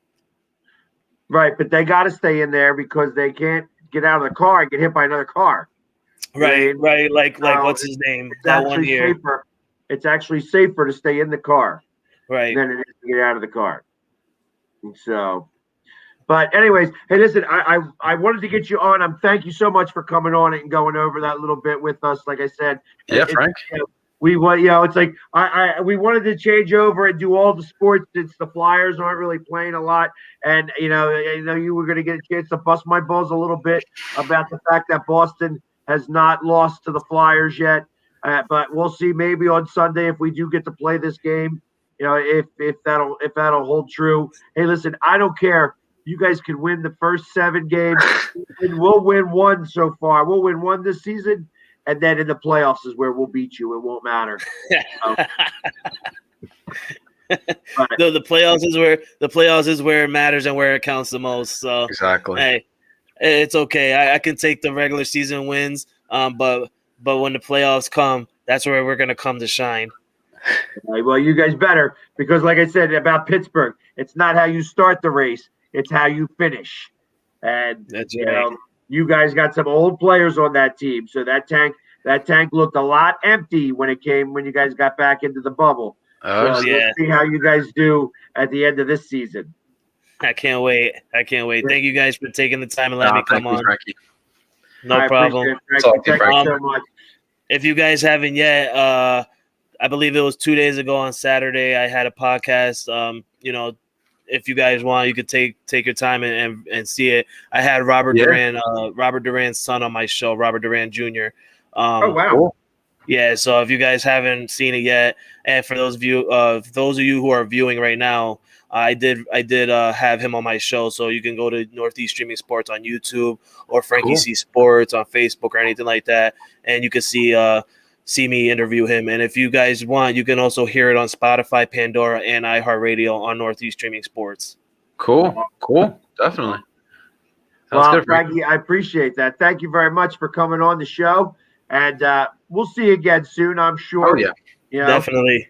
Speaker 2: Right, but they got to stay in there because they can't get out of the car and get hit by another car.
Speaker 10: Right. Like what's his name? That one year.
Speaker 2: It's actually safer to stay in the car,
Speaker 10: right,
Speaker 2: than it is to get out of the car. And so. But anyways, hey, listen, I wanted to get you on. Thank you so much for coming on and going over that little bit with us. Like I said,
Speaker 3: Frank.
Speaker 2: We it's like we wanted to change over and do all the sports since the Flyers aren't really playing a lot. And I know you were going to get a chance to bust my balls a little bit about the fact that Boston has not lost to the Flyers yet. But we'll see maybe on Sunday if we do get to play this game. If that'll hold true. Hey, listen, I don't care. You guys can win the first 7 games, and we'll win one so far. We'll win one this season, and then in the playoffs is where we'll beat you. It won't matter.
Speaker 10: The playoffs is where it matters and where it counts the most. So
Speaker 3: Exactly.
Speaker 10: hey, it's okay. I can take the regular season wins, but when the playoffs come, that's where we're gonna come to shine.
Speaker 2: Right, well, you guys better, because like I said about Pittsburgh, it's not how you start the race, it's how you finish. And
Speaker 10: That's
Speaker 2: you
Speaker 10: right.
Speaker 2: know, you guys got some old players on that team, so that tank looked a lot empty when you guys got back into the bubble.
Speaker 3: Oh,
Speaker 2: So
Speaker 10: yeah.
Speaker 2: we'll see how you guys do at the end of this season.
Speaker 10: I can't wait. Thank you guys for taking the time and letting me come
Speaker 3: thank you,
Speaker 10: on.
Speaker 3: Frankie.
Speaker 10: No
Speaker 2: I
Speaker 10: problem.
Speaker 2: appreciate it,
Speaker 3: Talk to you,
Speaker 2: Thank you
Speaker 3: Frankie.
Speaker 2: so much.
Speaker 10: If you guys haven't yet, I believe it was 2 days ago on Saturday, I had a podcast. If you guys want, you could take your time and see it. I had Robert Duran's son on my show, Robert Duran Jr.
Speaker 2: Oh wow.
Speaker 3: Cool.
Speaker 10: Yeah, so if you guys haven't seen it yet, and for those of you who are viewing right now, I did have him on my show, so you can go to Northeast Streaming Sports on YouTube or Frankie
Speaker 3: Cool.
Speaker 10: C Sports on Facebook or anything like that, and you can see me interview him. And if you guys want, you can also hear it on Spotify, Pandora, and iHeartRadio on Northeast Streaming Sports.
Speaker 3: Cool. Definitely. Sounds
Speaker 2: Well,
Speaker 3: good, Frankie.
Speaker 2: Frankie, I appreciate that. Thank you very much for coming on the show, and we'll see you again soon, I'm sure.
Speaker 3: Oh yeah.
Speaker 2: You know?
Speaker 10: Definitely.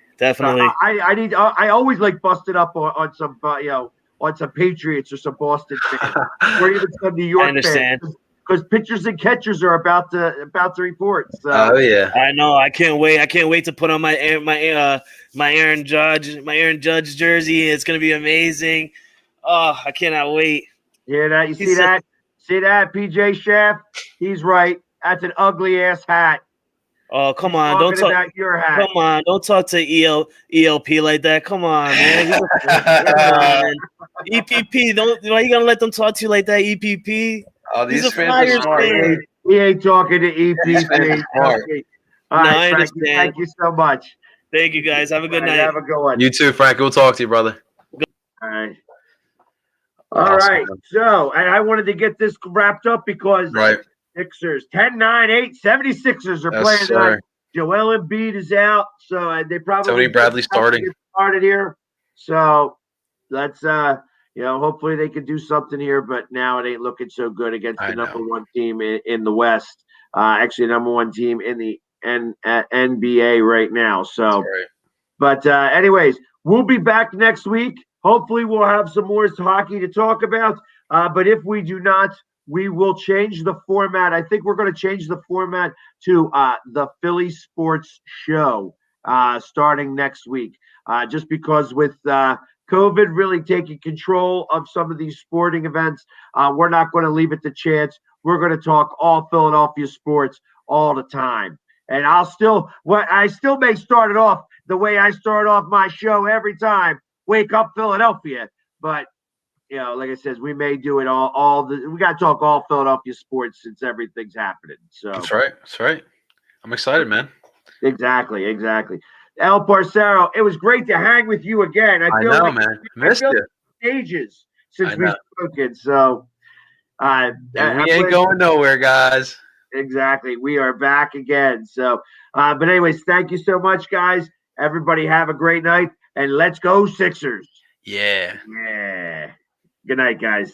Speaker 2: I always like busted up on some on some Patriots or some Boston fans or even some New York
Speaker 10: understand.
Speaker 2: fans, because pitchers and catchers are about to report. So
Speaker 3: Oh yeah.
Speaker 10: I know. I can't wait to put on my Aaron Judge jersey. It's gonna be amazing. Oh, I cannot wait.
Speaker 2: yeah, that you see that PJ Shaft, he's right. That's an ugly ass hat.
Speaker 10: Oh, come
Speaker 2: He's
Speaker 10: on! Don't
Speaker 2: talking
Speaker 10: talk.
Speaker 2: about your hat.
Speaker 10: Come on! Don't talk to ELP like that. Come on, man. Come on. EPP. Why you gonna let them talk to you like that? EPP.
Speaker 3: Oh,
Speaker 10: He's
Speaker 3: these
Speaker 10: a
Speaker 3: fans
Speaker 10: Flyers
Speaker 3: are smart.
Speaker 10: fan.
Speaker 2: He ain't talking to
Speaker 3: These fans
Speaker 2: EPP.
Speaker 3: are smart.
Speaker 2: All
Speaker 10: No,
Speaker 2: right,
Speaker 10: I
Speaker 2: Frankie,
Speaker 10: understand.
Speaker 2: thank you so much.
Speaker 10: Thank you, guys. Have a good
Speaker 2: All right,
Speaker 10: night.
Speaker 2: Have a good one.
Speaker 3: You too, Frankie. We'll talk to you, brother.
Speaker 2: All right. All
Speaker 3: Awesome,
Speaker 2: right.
Speaker 3: man.
Speaker 2: So, and I wanted to get this wrapped up because
Speaker 3: Right.
Speaker 2: Sixers 10-9-8 76ers are
Speaker 3: Yes,
Speaker 2: playing
Speaker 3: sir.
Speaker 2: tonight. Joel Embiid is out, so they probably
Speaker 3: Tony Bradley starting.
Speaker 2: get started here. So let's hopefully they can do something here, but now it ain't looking so good against the
Speaker 3: I
Speaker 2: number
Speaker 3: know.
Speaker 2: one team in the West. Actually, number one team in the NBA right now. So,
Speaker 3: That's right.
Speaker 2: but anyways, we'll be back next week. Hopefully, we'll have some more hockey to talk about. But if we do not, we will change the format. I think we're going to change the format to the Philly Sports Show starting next week. Just because with COVID really taking control of some of these sporting events, we're not going to leave it to chance. We're going to talk all Philadelphia sports all the time. And I still may start it off the way I start off my show every time. Wake up, Philadelphia. But like I said, we may do it we got to talk all Philadelphia sports since everything's happening. So
Speaker 3: That's right. I'm excited, man.
Speaker 2: Exactly. El Parcero, it was great to hang with you again. I feel
Speaker 3: know,
Speaker 2: like
Speaker 3: man. Missed you.
Speaker 2: Ages since
Speaker 3: I
Speaker 2: we've
Speaker 3: know.
Speaker 2: spoken. So
Speaker 3: And we ain't going nowhere, guys.
Speaker 2: Exactly. We are back again. So, but anyways, thank you so much, guys. Everybody have a great night, and let's go Sixers.
Speaker 3: Yeah.
Speaker 2: Yeah. Good night, guys.